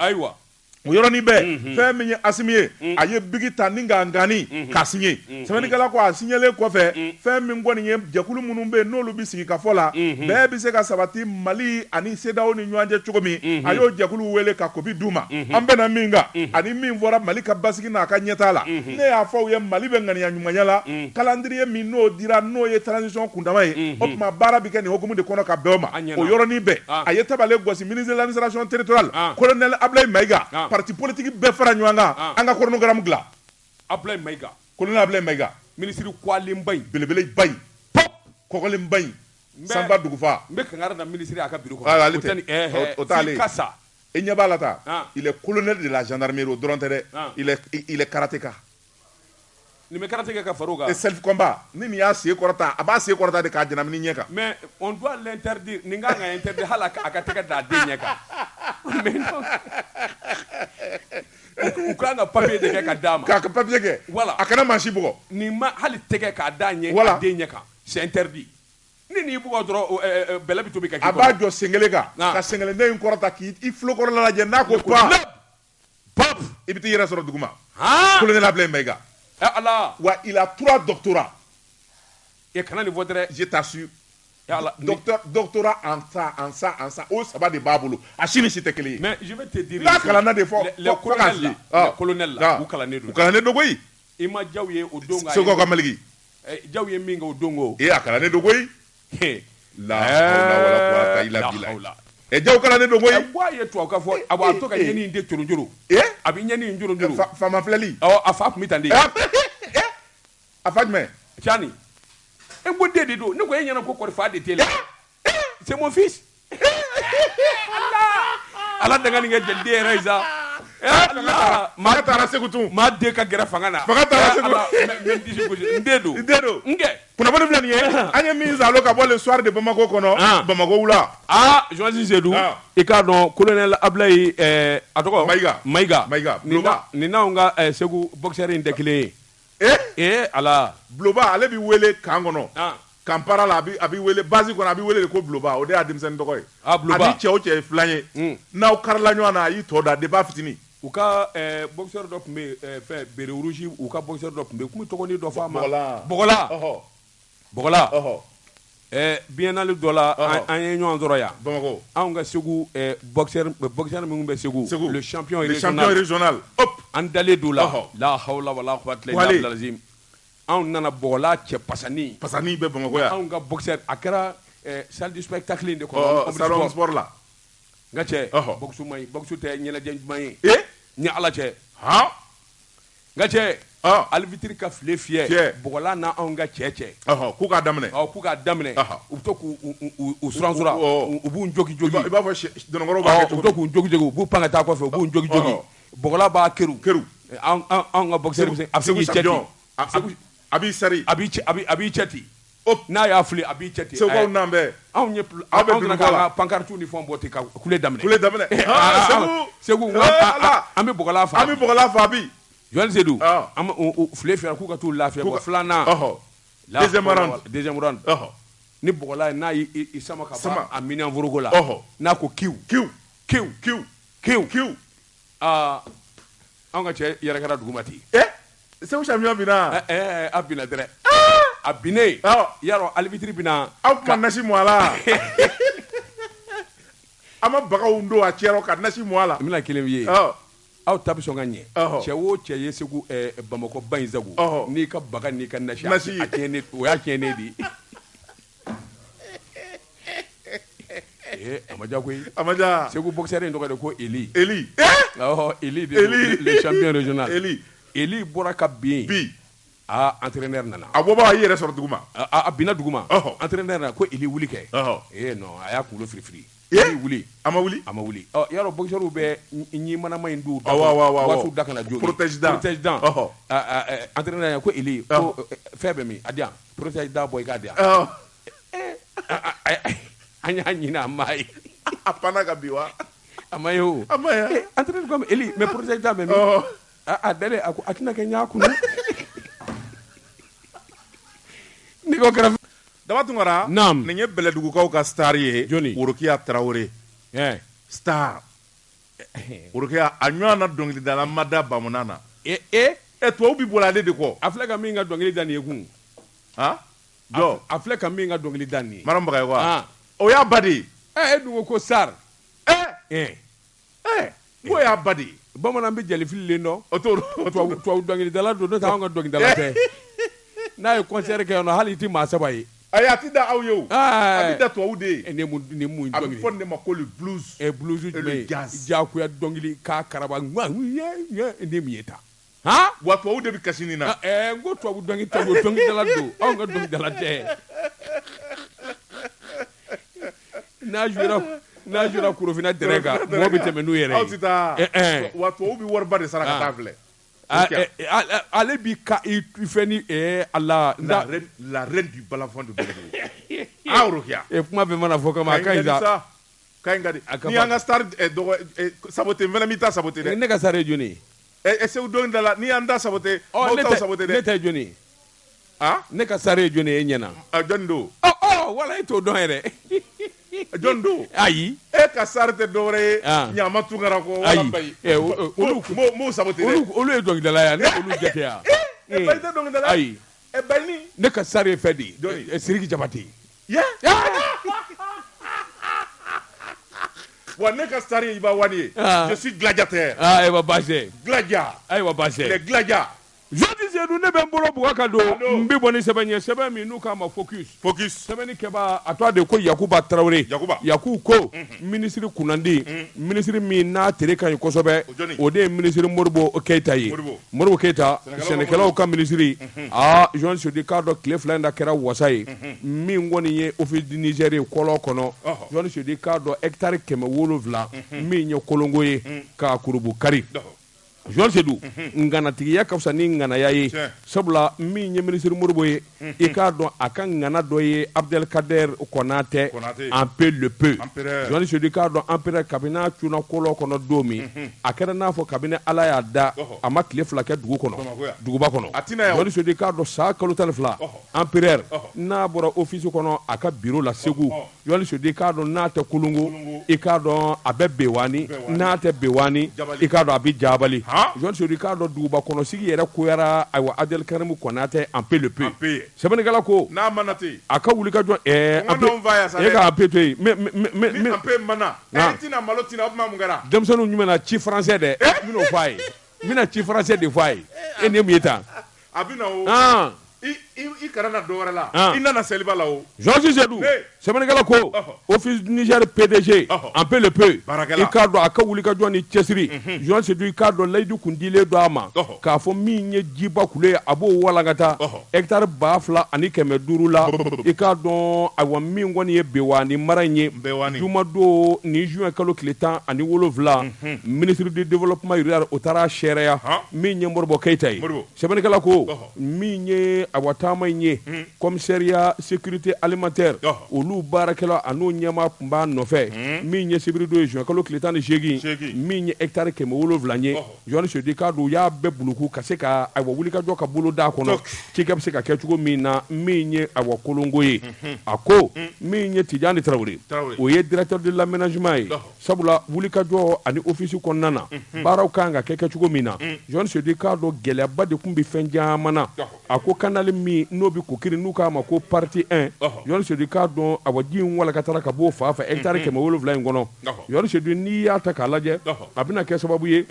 o yɔrɔnin bɛɛ fɛn min ye Asimi ye a ye bigi ta ni k'a ngani k'a signé sɛbɛnnikɛla ko a signelen kɔfɛ fɛn min kɔni ye jɛkulu minnu bɛ yen n'olu bɛ sigi ka fɔ la bɛɛ bɛ se ka sabati Mali ani CEDEAO ni ɲɔgɔn cɛ cogo min a y'o jɛkulu wele ka kopi d'u ma an bɛna min kan ani min fɔra Mali ka basigi n'a ka ɲɛtaa la ne y'a fɔ u ye Mali bɛ ŋaniya ɲumanya la calendrier min n'o dira n'o ye transition kundama ye o tuma baara bɛ kɛ nin hukumu de kɔnɔ ka bɛn o ma o yɔrɔnin bɛɛ a ye tabale gosi ministre de l'administration territoriale colonel Ablaye Mayiga parti politique bɛɛ fara ɲɔgɔn kan an ka chronogramme dilan Ablaye Mayiga colonel Ablaye Mayiga ministre kwalenba in belebeleba in pop kɔkɔlenba in Sanba Dugufa n bɛ kangari da ministre a ka bureau kɔnɔ o t'ale Kasa i ɲɛ b'a la ta il est colonel de la gendarmerie o dɔrɔn tɛ dɛ il est karatéka nin bɛ karatéka ka far'o kan self combat ni nin y'a sen kɔrɔta a b'a sen kɔrɔta de k'a ɲanamini ɲɛ kan mais on doit l'interdire nin kan ka interdire hali a ka tɛgɛ da a den ɲɛ kan u kan ka papier de kɛ ka d'a ma k'a ka papier kɛ voilà a kana mansi bugɔ nin ma hali tɛgɛ k'a d'a ɲɛ voilà a den ɲɛ kan c'est interdit ni n'i bugɔ dɔrɔn bɛlɛ bɛ tobi ka k'i a b'a jɔ sengele kan ka sengelenden in kɔrɔta k'i fulokɔrɔla lajɛ n'a ko pap i bɛ t'i yɛrɛ sɔrɔ duguma kolonɛla bila Maïga ala wa il a 3 doctorats et kana nin fɔ dɛrɛ je t'assure doctorat en ça o saba de b'a bolo a si ni si tɛ kelen ye mais je vais te dire n'a kalanna de fɔ les colonels la u kalannen don koyi i ma jaw ye o don Seko ka Maliki jaw ye min kɛ o don o a kalannen don koyi la hawla wala quwwata illa billah jaw kalannen don koyi ko a ye tubabu ka fɔ a b'a to ka ɲɛni in de jorojoro a bɛ ɲɛni in jorojoro fama filɛli a fa tun bɛ tan de a fa jumɛn Tiani n ko den de don ne ko e ɲɛna ko kɔri fa de t'e la c'est mon fils ala dangani kɛ jeli den yɛrɛ ye sa maa taara Segu tun maa den ka gɛrɛ fanga na fanga taara Segu n disi gosi n den don n kɛ kunnafoni filɛ nin ye an ye min zalo ka bɔ le soir de Bamako kɔnɔ Bamako wula Joasi Seydou i k'a dɔn colonel Ablaye a tɔgɔ Maïga nin n'anw ka Segu boxeur in tɛ kelen ye ala Bloba ale b'i wele kan kɔnɔ Kampara la a b'i wele base kɔnɔ a b'i wele de ko Bloba o de y'a denmisɛnnin tɔgɔ ye a ni cɛ o cɛ ye filan ye n'aw karila ɲɔgɔn na a y'i tɔ da depuis a fitinin u ka boxeur dɔ tun bɛ fɛn bere rouge u ka boxeur dɔ tun bɛ yen k'u tɔgɔnin dɔ fɔ a ma Bɔgɔla biennale dɔ la an ye ɲɔgɔn sɔrɔ yan Bamako anw ka Segu boxeur minnu bɛ Segu le champion régional an dalen d'o la hawla wala quwwata illa billah anw nana Bɔgɔla cɛ pasani bɛ Bamako yan anw ka boxeur a kɛra salle du spectacle de kɔnɔ salon sport la n ka cɛ boxu man ɲi boxu tɛ ɲɛnajɛ ɲuman ye ni ala cɛ n ka cɛ alvitiri ka file fiyɛ Bɔgɔla na anw ka cɛ k'u k'a daminɛ u bɛ to k'u suransura u b'u jogi i b'a fɔ dɔnɔkɔrɔw b'a kɛ cogo u bɛ to k'u jogi u b'u pan ka taa kɔfɛ u b'u jogi Bɔgɔla b'a keru anw ka boxeur a bɛ se k'i cɛ ten a b'i sari a b'i cɛ ten n'a y'a fili a b'i cɛ ten Segukaw n'an bɛɛ anw nana ka pancarte ni fɛnw bɔ ten ka kule daminɛ Segu an bɛ Bɔgɔla fa bi Joël Seydou file fiyɛra k'u ka t'u lafiya bɔ filanan deuxième round ni Bɔgɔla ye n'a y'i sama ka ban a minɛn foroko la n'a ko kiw anw ka cɛ yɛrɛ kɛra duguma ten Segu champion binna a binna dɛrɛ a binnen yarɔ alibitiri binna aw kuma nasi mɔ a la an ma bagaw don a cɛrɔ ka nasi mɔ a la n bɛna kelen f'i ye aw ta bɛ sɔn ka ɲɛ cɛ o cɛ ye Segu Bamako ba in sago n'i ka baga n'i ka nasi a tiɲɛnen o y'a tiɲɛnen de ye a ma diya koyi a ma diya Segu boxeur in tɔgɔ de ko Eli Eli le champion régional Eli bɔra ka bin entraîneur nana a bɔbaa y'i yɛrɛ sɔrɔ duguma a binna duguma entraîneur nana ko Eli wuli kɛ non a y'a kunkolo firifiri Eli wuli a ma wuli yarɔ boxeurw bɛ ɲimanama in d'u da waatiw da kana jogi protège dent entraîneur ko Eli ko fɛn bɛ min a di yan protège dent bɔ i k'a di yan an y'a ɲini a ma ye a panna ka bi wa a ma ye o entraîneur ko Eli mais protège dent bɛ min a dalen a ko a tɛna kɛ n y'a kunu ni ko kɛra Daba Tunkara nin ye Bɛlɛdugukaw ka star ye Worokiya Tarawele star Worokiya a ɲɔgɔn na dɔnkilidala ma da bamunan na tubabu bi bɔra ale de kɔ a filɛ ka min ka dɔnkili da nin ye kun jɔ a filɛ ka min ka dɔnkili da nin ye Maram Bagayogo wa o y'a ba de ye e dun ko sar o y'a ba de ye bamanan bɛ jɛlifililen dɔn tubabu dɔnkilidala don n'o tɛ anw ka dɔnkilidala tɛ n'a ye concert kɛ yan nɔ hali i tɛ maa saba ye a ti da aw ye o a bɛ da tubabu de ye nin mun dɔnkili a bɛ fɔ nin de ma ko le blues blues jumɛn jagoya dɔnkili k'a karaba ni mun ye ta wa tubabu de bɛ kasi nin na n ko tubabu dɔnkilidala don anw ka dɔnkilidala tɛ n'a jura Korofina dɛrɛ kan mɔgɔ bɛ tɛmɛ n'u yɛrɛ ye aw ti taa wa tubabu bɛ wariba de sara ka taa filɛ ale bi ka i fɛ ni ala la reine du balafon de Bɛlɛdugu Worokiya kuma bɛ mana fɔ kama a ka ɲi sa ka ɲi ka di ni y'an ka star sabote n fana b'i ta sabote dɛ ne ka star ye jɔnni ye Segu dɔnkili da la n'i y'an da sabote maaw t'aw sabote dɛ. Ne tɛ jɔnni ye. Ne ka sari ye jɔnni ye e ɲɛna. Jɔnni don. Wala e t'o dɔn yɛrɛ. Jɔnni don. Ayi. E ka sari tɛ dɔwɛrɛ ye. Ɲama Tunkara ko wala Bayi. M'o sabote dɛ. Olu ye dɔnkilidala ya ne olu jate ya. Bayi tɛ dɔnkilidala. Ayi. Bayi. Ne ka sari ye fɛn de ye. Siriki Jabate. Wa ne ka sari Iba Wani ye. Je suis gladiateur. Ayiwa baasi. Gladia. Ayiwa baasi. Les gladiateurs. Jodi Seydou ne bɛ n bolo bugɔ ka don n bɛ bɔ ni sɛbɛn ye sɛbɛn min n'u k'a ma focus sɛbɛnni kɛba a tɔgɔ de ko Yakuba Tarawele Yakubu ko minisiri kunnandi minisiri min n'a tere ka ɲi kosɛbɛ o de ye minisiri Modibo Keyita ye Modibo Keyita sɛnɛkɛlaw ka minisiri Jean Sodi k'a dɔn tile 2 in da kɛra wasa ye min kɔni ye office du Niger ye kɔlɔn kɔnɔ Jean Sodi k'a dɔn hectare 700 min ye kolongo ye k'a kurubu kari Jean Sedou nganatigiya ka fisa ni nganaya ye sabula min ye minisiri Modibo ye i k'a dɔn a ka ngana dɔ ye Abdelkader Konate en peu le peu Jean Sedou k'a dɔn empereur kabini a cunna kolon kɔnɔ don min a kɛra n'a fɔ kabini Ala y'a da a ma tile 2 kɛ duguba kɔnɔ Jean Sedou k'a dɔn san kalo 12 empereur n'a bɔra office kɔnɔ a ka bureau la Segu Jean Sedou k'a dɔn n'a tɛ Kolongo i k'a dɔn a bɛ Bewani n'a tɛ Bewani i k'a dɔn a bɛ Jabali Jean Sodi k'a dɔn duguba kɔnɔ sigi yɛrɛ koyara ayiwa Abdelkarimu Konate en peu le peu sɛbɛnnikɛla ko n'a mana ten a ka wuli ka jɔ e ka peu to yen mais en peu mana tina malo tina o kuma mun kɛra denmisɛnninw jumɛn ci français dɛ n bɛn'o fɔ a ye n bɛna ci français de fɔ a ye e nin ye mun ye tan a bɛ na o I kana na dɔwɛrɛ la I nana seliba la o Jean Sedou sɛbɛnnikɛla ko office Niger PDG en peu le peu i k'a dɔn a ka wuli ka jɔ ni cɛsiri Jean Sedou i k'a dɔn layidu kun dilen don a ma k'a fɔ min ye jiba kule a b'o walankata hectare 2,500 la i k'a dɔn ayiwa min kɔni ye Bewani mara in ye juma don ni juin kalo tile 17 ministre du développement rural o taara sɛrɛya min ye Modibo Keyita ye sɛbɛnnikɛla ko min ye awa taama in ye commissariat sécurité alimentaire olu baarakɛla a n'o ɲɛmaa tun b'a nɔfɛ min ye sibiri don ye juin kalo tile 18 min ye hectare 700 ye Jean Sodi k'a dɔn u y'a bɛɛ buluku ka se ka ayiwa wulikajɔ ka bolo d'a kɔnɔ cikɛ bɛ se ka kɛ cogo min na min ye ayiwa kolongo ye a ko min ye Tidjani Tarawele o ye directeur de l'aménagement ye sabula wulikajɔ ani office kɔnɔna na baaraw kan ka kɛ cogo min na Jean Sodi k'a dɔn gɛlɛyaba de tun bɛ fɛn caman na a ko kanali min n'o bɛ kokiri n'u k'a ma ko partie 1 Jean Sodi k'a dɔn awa ji in walakatara ka b'o fa fɛ hectare 700 in kɔnɔ Jean Sodi n'i y'a ta k'a lajɛ a bɛna kɛ sababu ye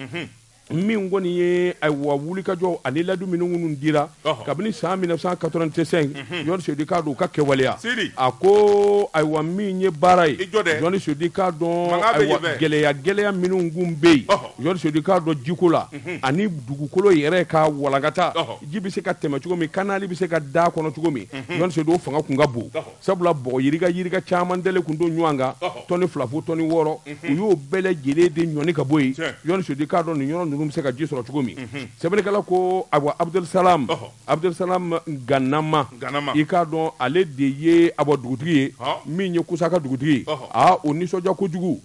min kɔni ye ayiwa wulikajɔ ani ladu minnu dira kabini san 1985 Jean Sodi k'a dɔn u ka kɛwaleya a ko ayiwa min ye baara ye Jean Sodi k'a dɔn ayiwa gɛlɛya minnu kun bɛ yen Jean Sodi k'a dɔn jiko la ani dugukolo yɛrɛ ka walankata ji bɛ se ka tɛmɛ cogo min kanali bɛ se ka da kɔnɔ cogo min Jean Sodi o fanga kun ka bon sabula bɔgɔ yirika caman dalen kun don ɲɔgɔn kan tɔni 2 fo tɔni 6 u y'o bɛɛ lajɛlen de ɲɔni ka bɔ yen Jean Sodi k'a dɔn nin yɔrɔ bɛ se ka ji sɔrɔ cogo min sɛbɛnnikɛla ko ayiwa Abdulsalam Ganama i k'a dɔn ale de ye ayiwa dugutigi ye min ye Kusaka dugutigi o nisɔndiya kojugu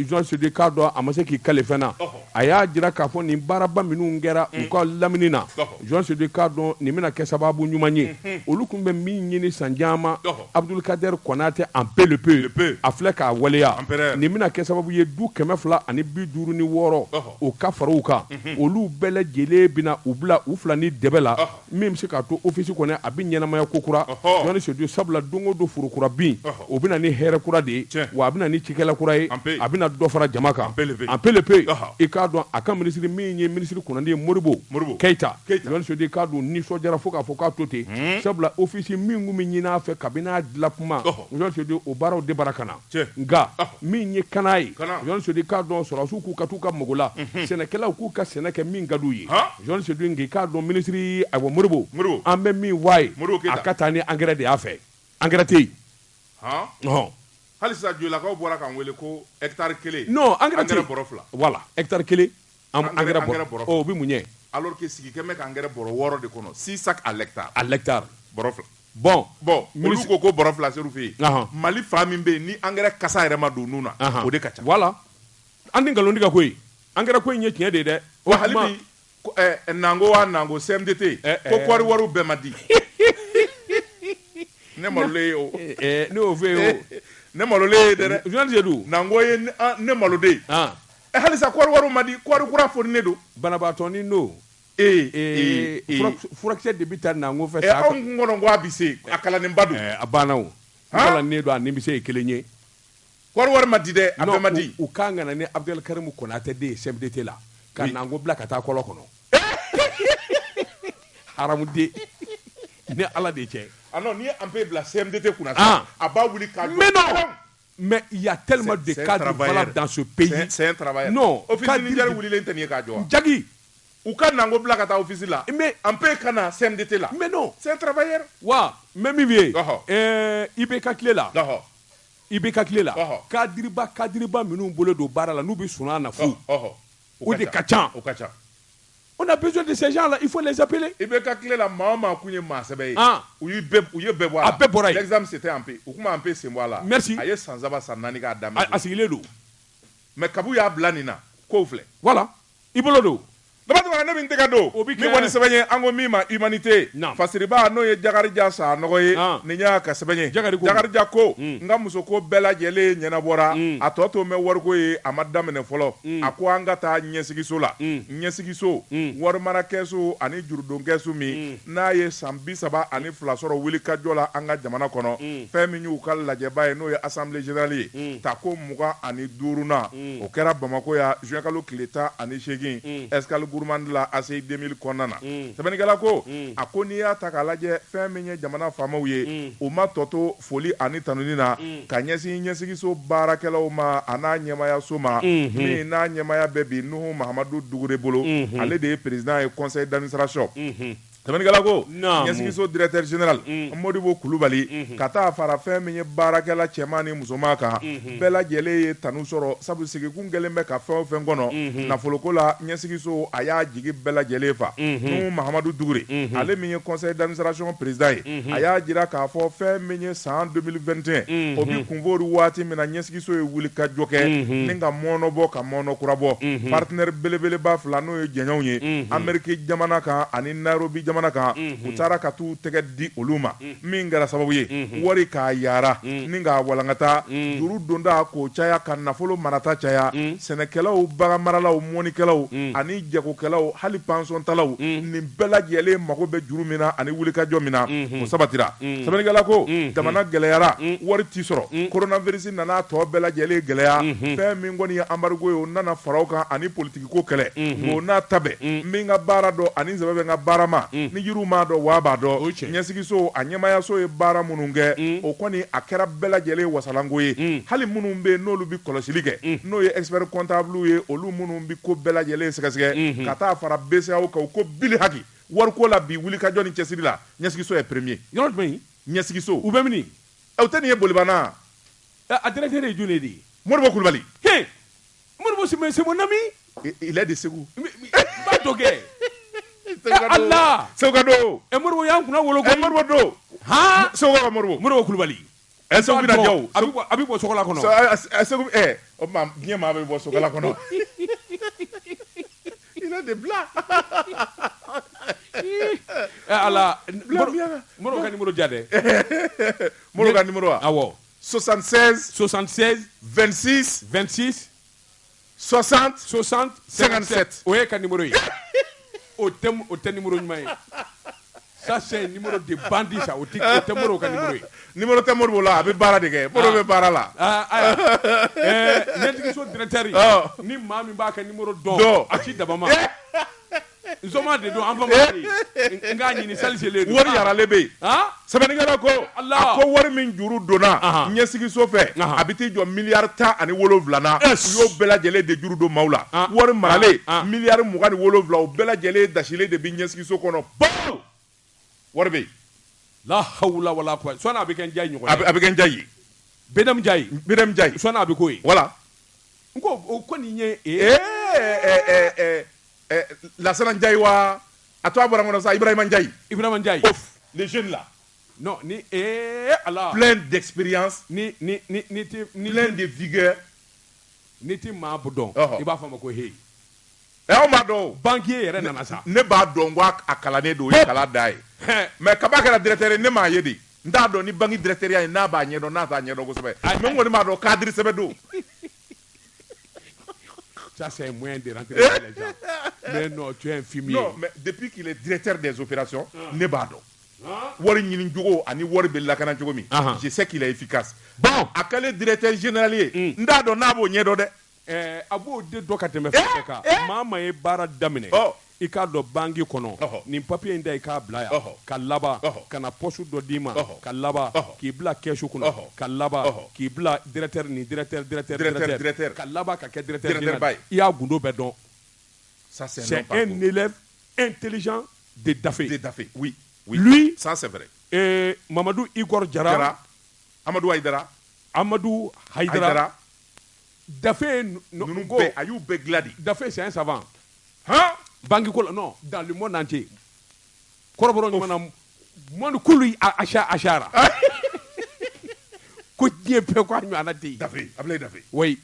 Jean Sodi k'a dɔn a ma se k'i kale fɛn na a y'a jira k'a fɔ nin baaraba minnu kɛra u ka lamini na Jean Sodi k'a dɔn nin bɛna kɛ sababu ɲuman ye olu tun bɛ min ɲini san caman Abdelkader Konate en peu le peu a filɛ k'a waleya nin bɛna kɛ sababu ye du 256 o ka fara u kan olu bɛɛ lajɛlen bɛna u bila u fila ni dɛbɛ la min bɛ se k'a to office kɔnɔ a bɛ ɲɛnamaya ko kura Jean Sodi sabula don o don foro kura bin o bɛna ni hɛrɛ kura de ye wa a bɛna ni cikɛla kura ye a bɛna dɔ fara jama kan en peu le peu i k'a dɔn a ka minisiri min ye minisiri kunnandi ye Modibo Keyita Jean Sodi k'a dɔn nisɔndiyara fo k'a fɔ k'a to ten sabula office min kun bɛ ɲini a fɛ kabini a dilan kuma Jean Sodi o baaraw de bara ka na nka min ye kana ye Jean Sodi k'a dɔn sɔrɔdasiw k'u ka t'u ka mago la sɛnɛkɛlaw k'u ka sɛnɛ kɛ min ka d'u ye Jean Sodi ngi k'a dɔn minisiri ayiwa Modibo an bɛ min fɔ a ye a ka taa ni engrais de y'a fɛ engrais tɛ yen hali sisan jolakaw bɔra k'an wele ko hectare 1 non engrais bɔrɔ 2 voilà hectare 1 engrais bɔrɔ o bɛ mun ye alors que sigi kɛmɛ ka engrais bɔrɔ 6 de kɔnɔ 6 sacs à l'hectare bɔrɔ 2 bon olu ko bɔrɔ 2 ser'u fɛ yen Mali fa min bɛ yen ni engrais kasa yɛrɛ ma don nun na o de ka ca voilà an ni nkalon tigɛ ko ye engrais ko in ye tiɲɛ de ye dɛ wa hali bi nango wa nango CMDT ko kɔri wariw bɛɛ ma di ne malolen ye o ne y'o fɔ ye o ne malolen ye dɛ journaliste don nango ye ne maloden halisa kɔri wariw ma di kɔri kura foni ne don banabaatɔ ni n'o furakisɛ de bɛ taa nango fɛ sa anw kun kɔnɔ ko a bɛ se a kalaninba don a banna o kalannen don a nimisa ye kelen ye kɔri wari ma di dɛ a bɛɛ ma di u kan ka na ni Abdelkarimu Konate de ye CMDT la ka nango bila ka taa kɔlɔ kɔnɔ haramuden ni Ala de cɛ non ni an peut bila CMDT kunna a b'a wuli k'a jɔ mais il y a tellement de cadres valables dans ce pays c'est un travailleur non office Niger wulilen tɛ nin ye k'a jɔ Jagi u ka nango bila ka taa office la mais an peut ka na CMDT la mais non c'est un travailleur wa même min ye IBK tile la IBK tile la kadiriba minnu bolo don baara la n'u bɛ sɔn a na fu o de ka ca on a besoin de ces gens là il faut les appeler IBK tile la maa o maa kun ye maa sɛbɛ ye u ye bɛɛ bɔ a la a bɛɛ bɔra yen l'examen c'était un peu u kuma un peu sen bɔ a la merci a ye san 3 san 4 k'a daminɛ a sigilen don mais kabu y'a bila nin na k'o filɛ voilà i bolo don dabatɛmɛ ne bɛ n tɛgɛ don ni kɔni sɛbɛn ye an ko min ma humanité fasiriba n'o ye Jakarija sa nɔgɔ ye nin y'a ka sɛbɛn ye Jakarija ko n ka muso ko bɛɛ lajɛlen ɲɛnabɔra a tɔ to mɛn wariko ye a ma daminɛ fɔlɔ a ko an ka taa ɲɛsigiso la ɲɛsigiso warimara kɛsu ani jurudon kɛsu min n'a ye san 32 sɔrɔ wulikajɔ la an ka jamana kɔnɔ fɛn min y'u ka lajɛba ye n'o ye assemblée générale ye ta ko 25 o kɛra Bamako ya juin kalo tile 18 escale gourmand la ACI 2000 kɔnɔna na sɛbɛnnikɛla ko a ko n'i y'a ta k'a lajɛ fɛn min ye jamana faamaw ye u ma tɔto foli ani tanuni na ka ɲɛsin ɲɛsigiso baarakɛlaw ma a n'a ɲɛmayaso ma min n'a ɲɛmaya bɛ bi Nuhu Mahamadu Dugure bolo ale de ye président ye conseil d'administration sɛbɛnnikɛla ko ɲɛsigiso directeur général Modibo Kulubali ka taa fara fɛn min ye baarakɛla cɛman ni musoman kan bɛɛ lajɛlen ye tanu sɔrɔ sabu sigikun kɛlen bɛ ka fɛn o fɛn kɔnɔ nafoloko la ɲɛsigiso a y'a jigi bɛɛ lajɛlen fa Nuhu Mahamadu Dugure ale min ye conseil d'administration président ye a y'a jira k'a fɔ fɛn min ye san 2021 o bi kunfori waati min na ɲɛsigiso ye wuli ka jɔ kɛ ni ka mɔnɔ bɔ ka mɔnɔ kura bɔ partenaire belebeleba fila n'o ye jɛɲɔgɔnw ye Amérique jamana kan ani Nairobi jamana kan u taara ka t'u tɛgɛ di olu ma min kɛra sababu ye wari k'a yaara ni k'a walankata juru donda k'o caya ka nafolo marata caya sɛnɛkɛlaw bagan maralaw mɔnikɛlaw ani jagokɛlaw hali pansɔntalaw nin bɛɛ lajɛlen mago bɛ juru min na ani wulikajɔ min na o sabatira sɛbɛnnikɛla ko jamana gɛlɛyara wari t'i sɔrɔ coronavirus nana tɔ bɛɛ lajɛlen gɛlɛya fɛn min kɔni ye embargo ye o nana faraw kan ani politiki ko kɛlɛ o n'a ta bɛɛ min ka baara dɔ ani sɛbɛ bɛ n ka baara ma ni yiriw m'a dɔn waa b'a dɔn ɲɛsigiso a ɲɛmayaso ye baara minnu kɛ o kɔni a kɛra bɛɛ lajɛlen wasalanko ye hali minnu bɛ yen n'olu bɛ kɔlɔsili kɛ n'o ye expert comptable ye olu minnu bɛ ko bɛɛ lajɛlen sɛgɛsɛgɛ ka taa fara BCEAO kan ko bili haki wariko la bi wulikajɔ ni cɛsiri la ɲɛsigiso ye premier yɔrɔ jumɛn ɲɛsigiso u bɛ min o tɛ nin ye bolibana a directeur ye jumɛn de ye Modibo Kulubali Modibo c'est mon ami il est de Segu b'a dɔ kɛ Allah Segukado Modibo y'an kunna wolo ko Modibo do Segu ka Modibo Kulubali Segu bɛna diya a bɛ bɔ sɔgɔla kɔnɔ Segu o tuma diɲɛ maa bɛ bɔ sɔgɔla kɔnɔ il est de blanc Allah Modibo ka numéro diya dɛ Modibo ka numéro awɔ 76 26 60 57 o ye ka numéro ye o tɛ numéro ɲuman ye ça c'est numéro de bandit ça o tɛ Modibo ka numéro ye numéro tɛ Modibo la a bɛ baara de kɛ Modibo bɛ baara la ɲɛsigiso directeur ni maa min b'a ka numéro dɔn a ci daba ma Nzoma de don an bamanan n k'a ɲini saliselen don wari yaralen bɛ yen sɛbɛnnikɛla ko a ko wari min juru donna ɲɛsigiso fɛ a bɛ t'i jɔ miliyari 17 na u y'o bɛɛ lajɛlen de juru don maaw la wari maralen miliyari 27 o bɛɛ lajɛlen dasilen de bɛ ɲɛsigiso kɔnɔ baw wari bɛ yen la hawla wala quwwata sɔnni a bɛ kɛ n ja ye ɲɔgɔn ye a bɛ kɛ n ja ye Bedam Jayi sɔnni a bɛ k'o ye voilà n ko o kɔni ye Lassana Ndiaye wa a to a bɔra n kɔnɔ sa Ibrahima Ndiaye les jeunes là non ni Allah plein d'expérience ni plein de vigueur ni ti maa bu dɔn i b'a fɔ a ma ko hey on m'a dɔn banquier yɛrɛ nana sa ne b'a dɔn ko a kalannen don o ye kala da ye mais kaba kɛra directeur ne m'a ye de n t'a dɔn ni banque directeur ya n'a b'a ɲɛdɔn n'a t'a ɲɛdɔn kosɛbɛ mais n kɔni b'a dɔn cadre sɛbɛ don. Ça, c'est un moyen de rentrer dans les gens. Mais non, tu es un fumier. Non, mais depuis qu'il est directeur des opérations, ne b'a dɔn. Wari ɲini jogo ani wari bɛ lakana cogo min. Je sais qu'il est efficace. Bon, a kɛlen directeur général ye n t'a dɔn n'a b'o ɲɛdɔn dɛ. A b'o de dɔ ka tɛmɛ fɛn bɛɛ kan. Maa ma ye baara daminɛ. I k'a dɔn banque kɔnɔ nin papier in da i k'a bila yan ka laban ka na poste dɔ d'i ma ka laban k'i bila caisse kɔnɔ ka laban k'i bila directeur ni directeur ka laban ka kɛ directeur général i y'a gundo bɛɛ dɔn. C'est un élève intelligent de Daffé. Oui. Lui, ça c'est vrai. Mamadou Igor Diarra, Amadou Haïdara, Daffé, Ayou Begladi. Daffé, c'est un savant. Hein? Bangikola, non, dans le monde entier. Koroboro, monde koulou achara. Koutier peu quoi, nous en a dit. Daffé, Ablaye Daffé. Oui.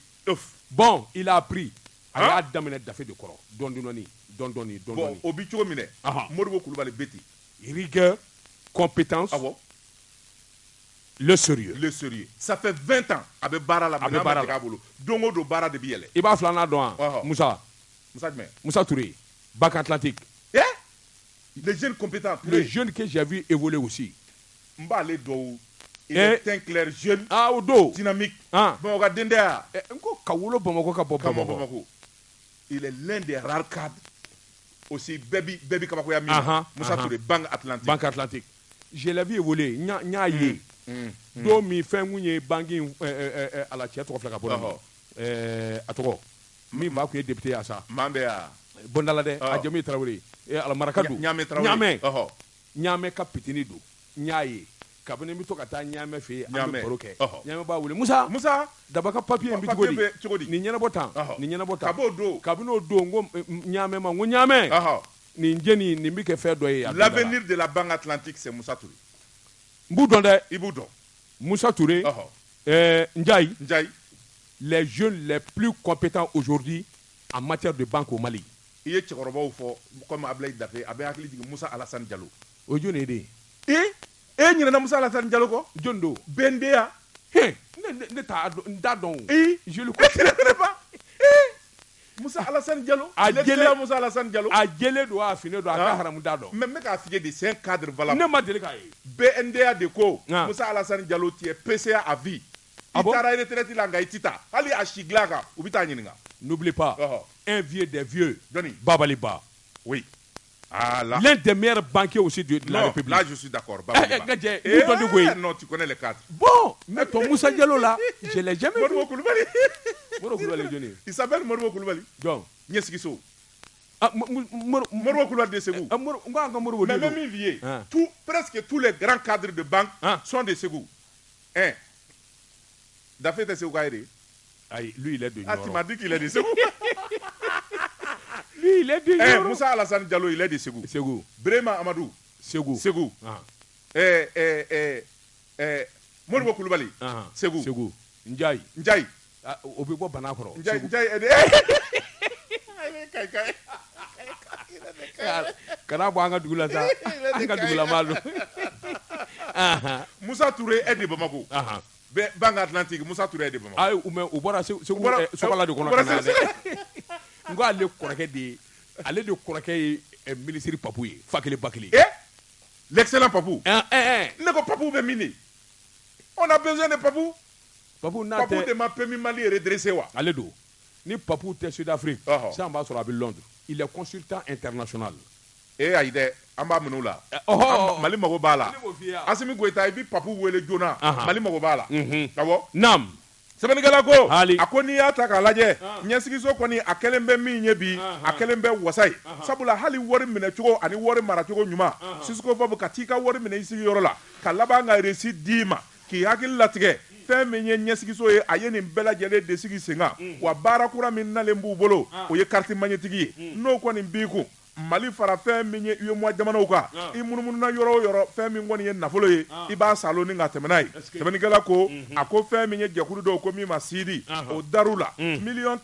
Bon, il a appris. Il a damné Daffé de Koro. Dondoni. Bon, Obicho Mine, Moribo Koulibaly Beti. Rigueur, compétence, le sérieux. Ça fait 20 ans. Abe Bara la Kabulu. Dongo do Bara de Biele. Iba Flana Doan. Moussa Touré. Bac Atlantique. Les jeunes compétents. Le jeune que j'ai vu évoluer aussi. Mbale do. Il est un clair jeune. Dynamique. Bon, Dendea. Il est l'un des rares cadres. Aussi, Baby Kabakoya Moussa Touré, Banque Atlantique. Je l'ai vu évoluer. Nya ye. Do mi fait mouye bangi à la tête of la Gabon. Atoko. Mi va que député à ça. Mambea. Bondalade, Adjami Traoré. Et à la Maracadou. Nyame kapitini do. Nyaye. Kabone mi to kata nyame fe ambe koroke. Nyame ba wule. Musa. Dabaka papier mbi chogodi. Ni nyana botan. Kabodo. Kabino do ngom nyame ma nyame. Ni njeni ni mbi ke fe doye. L'avenir de la Banque Atlantique c'est Moussa Touré. Mboudonde. Iboudon. Moussa Touré. Ndiaye. Les jeunes les plus compétents aujourd'hui en matière de banque au Mali. Il y a Tchekoroba fort comme Ablaye Daffé, Ablaye Moussa Alassane Diallo. Aujourd'hui aidé. Il y a Moussa Alassane Diallo ko Jondo. Bendea. Ne t'a don. Je le connais pas. Moussa Alassane Diallo. Moussa Alassane Diallo. A Djele doit finir doit haram dado. Même qu'à filer des 5 cadres valables. Ne m'a dit que BNDA de ko Moussa Alassane Diallo qui est PCA à vie. N'oublie pas, un vieux des vieux, Babaliba. Oui. L'un des meilleurs banquiers aussi de la République. Là, je suis d'accord. Non, tu connais les cadres. Bon, mais ton Moussa Diallo là, je l'ai jamais vu. Il s'appelle Moribo Koulibaly. Donc, Nyeskiso. Moribo Koulibaly de Ségou. Mais même vieux, presque tous les grands cadres de banque sont de Ségou. Daffé de Ségou. Lui, il est de Nioro. Tu m'as dit qu'il est de Ségou. Lui, il est de Nioro. Moussa Alassane Diallo, il est de Ségou. Brema Amadou. Ségou. Moribo Koulibaly. Ségou. Ndiaye. Obibo Banakoro. Ndiaye. Kana bo anga dugula sa. Anga dugula malu. Moussa Touré est de Bamako. Banque Atlantique, Moussa Touré est de Bamako. Ou bora sokola de kono kana. Ngo ale korake de ale de korake ministre Papouye, Fakele Bakili. L'excellent Papou. Ne ko Papou be mini. On a besoin de Papou. Papou de ma permis Mali redressé wa. Ale do. Ni Papou te Sud-Afrique. Ça on va sur la ville Londres. Il est consultant international. Aïde, amba menoula. Mali mago bala. Asimi Goïta ibi Papou wele jona. Mali mago bala. D'accord? Nam. Sebenigala ko akoni ya ta ka lajɛ ɲɛsigiso kɔni a kɛlen bɛ min ye bi a kɛlen bɛ wasa ye sabula hali wari minɛ cogo ani wari mara cogo ɲuman Sisoko fɔ ka t'i ka wari minɛ i sigiyɔrɔ la ka laban ka récit d'i ma k'i hakili latigɛ fɛn min ye ɲɛsigiso ye a ye nin bɛɛ lajɛlen de sigi sen kan wa baara kura min nalen b'u bolo o ye carte magnétique ye n'o kɔni b'i kun Mali fara fɛn min ye UEMOA jamanaw kan i munumununa yɔrɔ o yɔrɔ fɛn min kɔni ye nafolo ye i b'a salo ni ka tɛmɛ n'a ye sɛbɛnnikɛla ko a ko fɛn min ye jɛkulu dɔw ko min ma sidi o dar'u la $196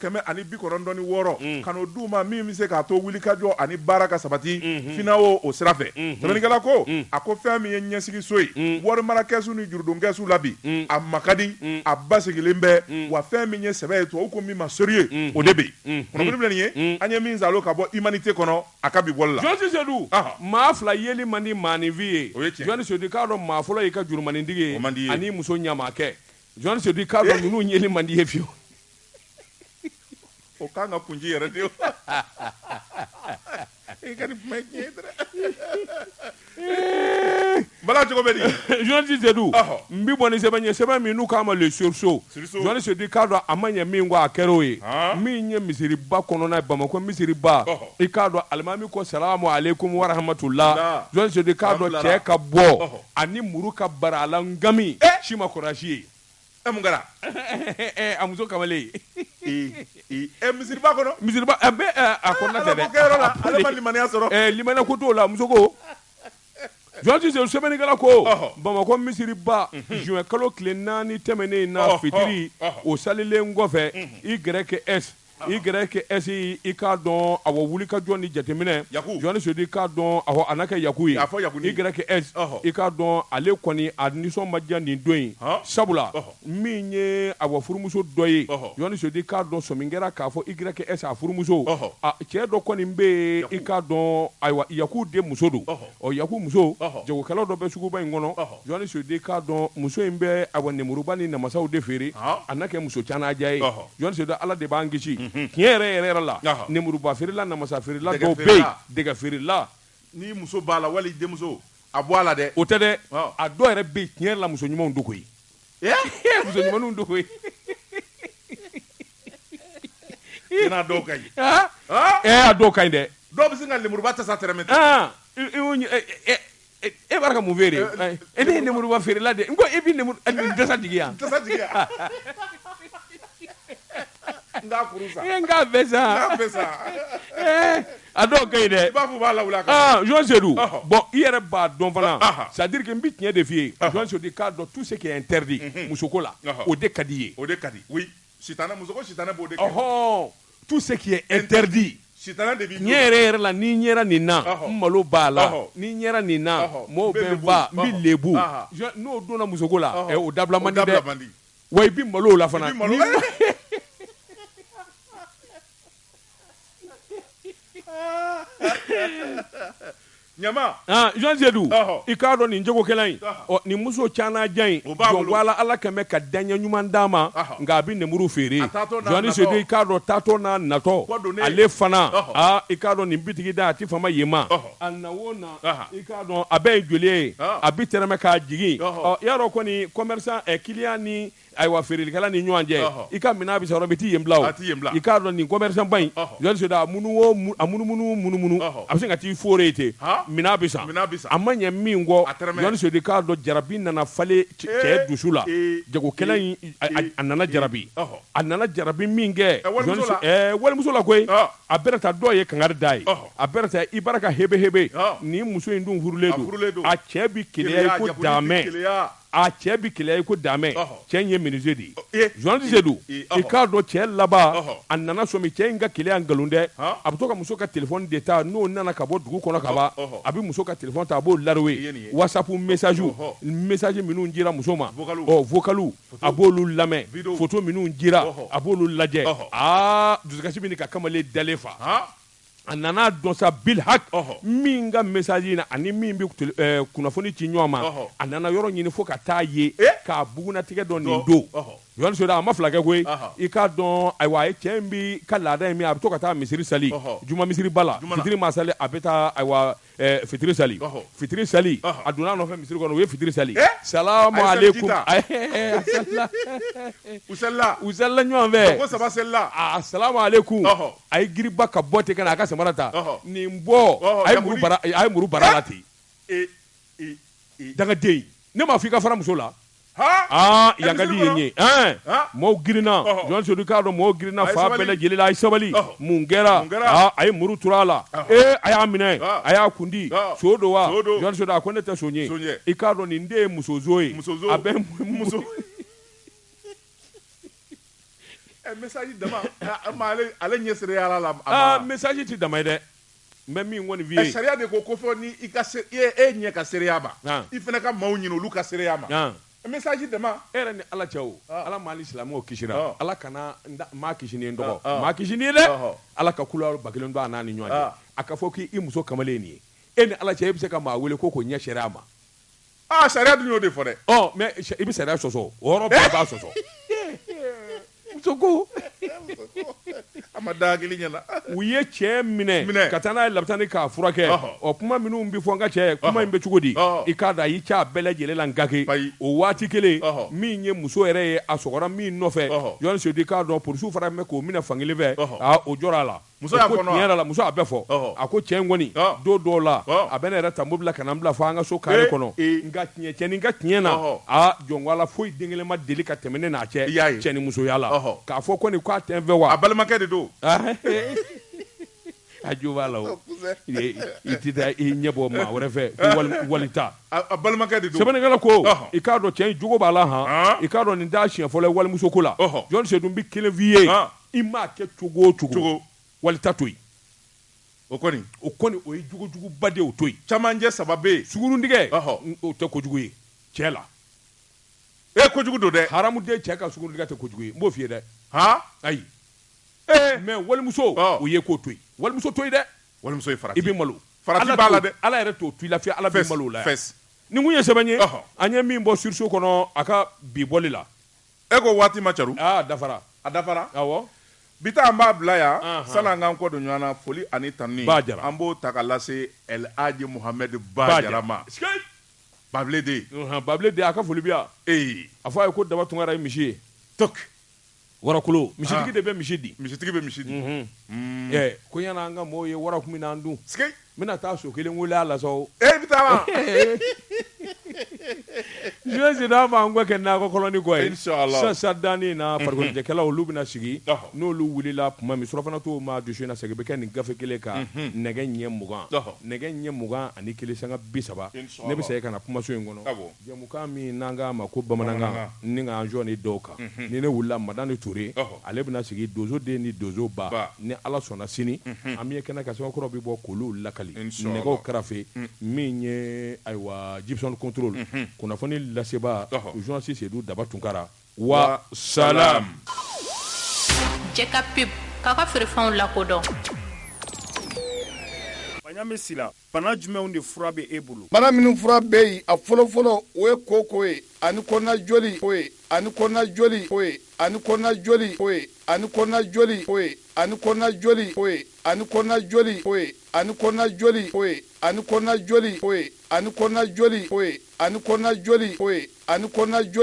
ka n'o d'u ma min bɛ se k'a to wulikajɔ ani baara ka sabati FINAO o sira fɛ sɛbɛnnikɛla ko a ko fɛn min ye ɲɛsigiso ye warimarakɛsu ni jurudonкɛsu la bi a ma ka di a basigilen bɛ wa fɛn min ye sɛbɛ ye tubabu ko min ma sori ye o de bɛ yen kunnafoni filɛ nin ye an ye min salo ka bɔ humanité kɔnɔ a ka bi bɔli la Jɔnsi Sedu maa fila yeli man di maaninfin ye Jɔnni Sedu k'a dɔn maa fɔlɔ y'i ka jurumanintigi ye ani muso ɲamakɛ Jɔnni Sedu k'a dɔn ninnu yeli man di ye fiyewu o kan ka kunji yɛrɛ de i ka nin kuma ye tiɲɛ dɛ bala cogo bɛ di Jɔnsi Sedu n bɛ bɔ ni sɛbɛn ye sɛbɛn min n'u k'a ma le sursaut Jɔnni Sedu k'a dɔn a ma ɲɛ min kɔ a kɛra o ye min ye misiriba kɔnɔna ye Bamakɔ misiriba i k'a dɔn alimami ko salamu aleykum wa rahmatulah Jɔnni Sedu k'a dɔn cɛ ka bɔ ani muru ka bara a la ngami si ma kɔrɔsi ye mun kɛra a muso kamalen misiriba kɔnɔ misiriba a kɔnɔna tɛ dɛ ale ma limaniya sɔrɔ limaniya ko t'o la muso ko Jɔnsi Sedu sɛbɛnnikɛla ko Bamakɔ misiriba juin kalo tile 4 tɛmɛnen na fitiri o salilen kɔfɛ YS i k'a dɔn a wulikajɔ ni jateminɛ Jɔnni Sedu k'a dɔn a n'a kɛ Yaku ye YS i k'a dɔn ale kɔni a nisɔn ma diya nin don in sabula min ye a furumuso dɔ ye Jɔnni Sedu k'a dɔn sɔmi kɛra k'a fɔ YS a furumuso cɛ dɔ kɔni bɛ yen i k'a dɔn ayiwa Yaku den muso don Yaku muso jagokɛlaw dɔ bɛ suguba in kɔnɔ Jɔnni Sedu k'a dɔn muso in bɛ nemuruba ni namasaw de feere a n'a kɛ muso canaja ye Jɔnni Sedu Ala de b'an kisi tiɲɛ yɛrɛ la nemuruba feerela namasa feerela dɔw bɛ yen dɛgɛ feerela ni muso b'a la wali denmuso a bɔ a la dɛ o tɛ dɛ a dɔw yɛrɛ bɛ yen tiɲɛ yɛrɛ la muso ɲumanw dogo ye muso ɲumanw dogo ye n'a dɔw ka ɲi a dɔw ka ɲi dɛ dɔw bɛ se ka nemuruba tasa tɛrɛmɛ e b'a ka mun feere e ne ye nemuruba feerela de n ko e bɛ dasa jigi yan Nga furu sa nga besa a dɔw ka ɲi dɛ i b'a fɔ b'a lawula kan Jɔnni Sedu bon i yɛrɛ b'a dɔn fana c'est à dire que n bɛ tiɲɛ de f'i ye Jɔnni Sedu k'a dɔn tout ce qui est interdit musoko la o de ka di ye o de ka di oui sitanɛ muso ko sitanɛ b'o de kɛ tout ce qui est interdit sitanɛ de b'i tiɲɛ yɛrɛ la ni n yera nin na n malo b'a la ni n yera nin na mɔɔw bɛ n fa n bɛ lebu n'o donna musoko la o dabila man di dɛ wa i bɛ malo o la fana ɲama Jɔnni Sedu i k'a dɔn nin jagokɛla in nin muso canaja in jɔn wala Ala kɛmɛ ka daɲɛ ɲuman d'a ma nka a bɛ nemuru feere Jɔnni Sedu i k'a dɔn taatɔ n'a natɔ ale fana i k'a dɔn nin bitigi da a tɛ fama yen ma a na o na i k'a dɔn a bɛɛ ye joli ye a bɛ tɛrɛmɛ k'a jigin y'a dɔn kɔni commerçant client ni ayiwa feerelikɛla ni ɲɔgɔn cɛ i ka minɛn bɛ sɔrɔ bɛ t'i yen bila o i k'a dɔn nin commerçant ba in Jɔnni Sedu a munumunu a bɛ se ka t'i foore ten minɛn bɛ san a ma ɲɛ min kɔ Jɔnni Sedu k'a dɔn jarabi nana falen cɛ dusu la jagokɛla in a nana jarabi min kɛ walimuso la koyi a bɛrɛ ta dɔw ye kangari da ye a bɛrɛ ta i bara ka hebe nin muso in dun furulen don a cɛ bɛ keleya i ko damɛ a cɛ bɛ keleya i ko damɛ cɛ in ye menuisier de ye Jɔnni Sedu i k'a dɔn cɛ laban a nana sɔmi cɛ in ka keleya nkalon dɛ a bɛ to ka muso ka téléphone de ta n'o nana ka bɔ dugu kɔnɔ ka ban a bɛ muso ka téléphone ta a b'o laroué WhatsApp message minnu dira muso ma vocal a b'olu lamɛn photo minnu dira a b'olu lajɛ dusukasi bɛ nin ka kamalen dalen fa a nana dɔn sa bilhak min ka message in na ani min bɛ kunnafoni ci ɲɔgɔn ma a nana yɔrɔ ɲini fo ka taa ye k'a bugunatigɛ dɔn nin don Jɔnni Sedu a ma fila kɛ koyi i k'a dɔn ayiwa a ye cɛ in bi ka laada in min a bɛ to ka taa misiri sali juma misiriba la fitiri ma sali a bɛ taa ayiwa fitiri sali a donna a nɔfɛ misiri kɔnɔ u ye fitiri sali salamu aleykum u salila ɲɔgɔn fɛ ko saba selila salamu aleykum a ye giriba ka bɔ ten ka na a ka samara ta nin bɔ a ye muru bara la ten dangaden ne m'a fɔ i ka fara muso la yangadi yenye mo girina Jonas Seydou k'a dɔn mo girina fa bɛɛ lajɛlen la a ye sabali mun kɛra a ye muru tur'a la a y'a minɛ a y'a kundi so don wa Jonas Seydou a ko ne tɛ so ye i k'a dɔn nin den ye musozo ye a bɛ muso message dama ale ɲɛsiri yala la message ti dama ye dɛ mais min kɔni f'i ye sariya de ko fɔ ni i ka e ɲɛ ka seereya ma i fana ka maaw ɲini olu ka seereya ma message dama e yɛrɛ ni ala cɛ o ala maa ni silamɛw kisira ala kana maa kisi ni dɔgɔ maa kisi ni ye dɛ ala ka kula ba kelen don a n'a ni ɲɔgɔn cɛ a ka fɔ k'i muso kamalen nin ye e ni ala cɛ e bɛ se ka maa wele ko k'o ɲɛ sariya ma sariya dun y'o de fɔ dɛ mais i bɛ sariya sɔsɔ o yɔrɔ bɛɛ b'a sɔsɔ muso ko a ma da hakili ɲɛna u ye cɛ minɛ ka taa n'a ye lapitani k'a furakɛ ɔ kuma minnu bɛ fɔ n ka cɛ kuma in bɛ cogo di i k'a dɔn a y'i cɛ a bɛɛ lajɛlen la ngake o waati kelen min ye muso yɛrɛ ye a sɔgɔra min nɔfɛ Jonas Seydou k'a dɔn polisiw fana bɛ k'o minɛ fankelen fɛ o jɔra a la muso y'a fɔ tiɲɛ yɛrɛ la muso a bɛɛ fɔ a ko cɛ in kɔni don dɔw la a bɛ ne yɛrɛ ta mobili la ka na n bila fo an ka so kare kɔnɔ nka cɛnin ka tiɲɛ na jɔnwala foyi den kelen ma deli ka tɛmɛ ne n'a cɛ cɛ ni musoya la k'a fɔ ko nin k'a tɛ n fɛ wa a balimakɛ de don a jo b'a la o i tɛ taa i ɲɛ bɔ maa wɛrɛ fɛ ko wali ta a balimakɛ de don sɛbɛnnikɛla ko i k'a dɔn cɛ in jogo b'a la i k'a dɔn nin t'a siɲɛ fɔlɔ ye walimuso ko la Jonas Seydou bɛ kelen f'i ye i m'a kɛ cogo o cogo wali ta to yen o kɔni o ye jogojuguba de o to yen camancɛ saba bɛ yen suguruntigɛ o tɛ kojugu ye cɛ la kojugu don dɛ haramuden cɛ ka suguruntigɛ tɛ kojugu ye n b'o f'i ye dɛ ayi mais walimuso o ye k'o to yen walimuso to yen dɛ walimuso ye farati i bɛ malo farati b'a la dɛ ala yɛrɛ t'o to i la f'i ala bɛ malo la ni mun ye sɛbɛn ye an ye min bɔ surso kɔnɔ a ka bi bɔli la e ko waati ma caru dafara a dafara awɔ bi ta an b'a bila yan sani an k'an kɔ don ɲɔgɔn na foli ani tanuni Bajara an b'o ta ka lase El Hadji Mohamed Bajara ma Babileden Babileden a ka foli bi yan a fɔ a ye ko Daba Tunkara ye misi ye tok warakolo misitigi de bɛ misi di misitigi bɛ misi di ko yana an ka mɔɔw ye wara kun bɛ n'an dun n bɛna taa so kelen wele a la sɔn bɛ taa wa Jonas Seydou an b'an kɔ kɛ nakɔ kɔlɔni kɔ ye Inshallah sisan danni na farikoloɲɛkɛlaw olu bɛna sigi n'olu wulila tuma min surafana t'o ma dusu in na segin bɛ kɛ nin gafe kelen kan nɛgɛ ɲɛ 20 ani kelen sanga 30 ne bɛ segin ka na kumaso in kɔnɔ jɛmukan min n'an k'a ma ko bamanankan ni k'an jɔ ni dɔw kan ni ne wulila Madani Ture ale bɛna sigi Dozo den ni Dozo ba ni Ala sɔnna sini an bɛ kɛnɛ kan sɛbɛnkɔrɔ bɛ bɔ k'olu lakali nɛgɛw kɛrɛfɛ min ye ayiwa Gibson control kunnafoni laseba Jonas Seydou Daba Tunkara wa salam Jeka pip k'a feerefɛnw lakodɔn Banyami Sila bana jumɛnw de fura bɛ e bolo bana minnu fura bɛ yen a fɔlɔfɔlɔ o ye koko ye ani kɔnɔna joli o ye ani kɔnɔna joli o ye ani kɔnɔna joli o ye ani kɔnɔna joli o ye ani kɔnɔna joli o ye ani kɔnɔna joli o ye ani kɔnɔna joli o ye ani kɔnɔna joli o ye ani kɔnɔna joli o ye ani kɔnɔna joli o ye ani kɔnɔna joli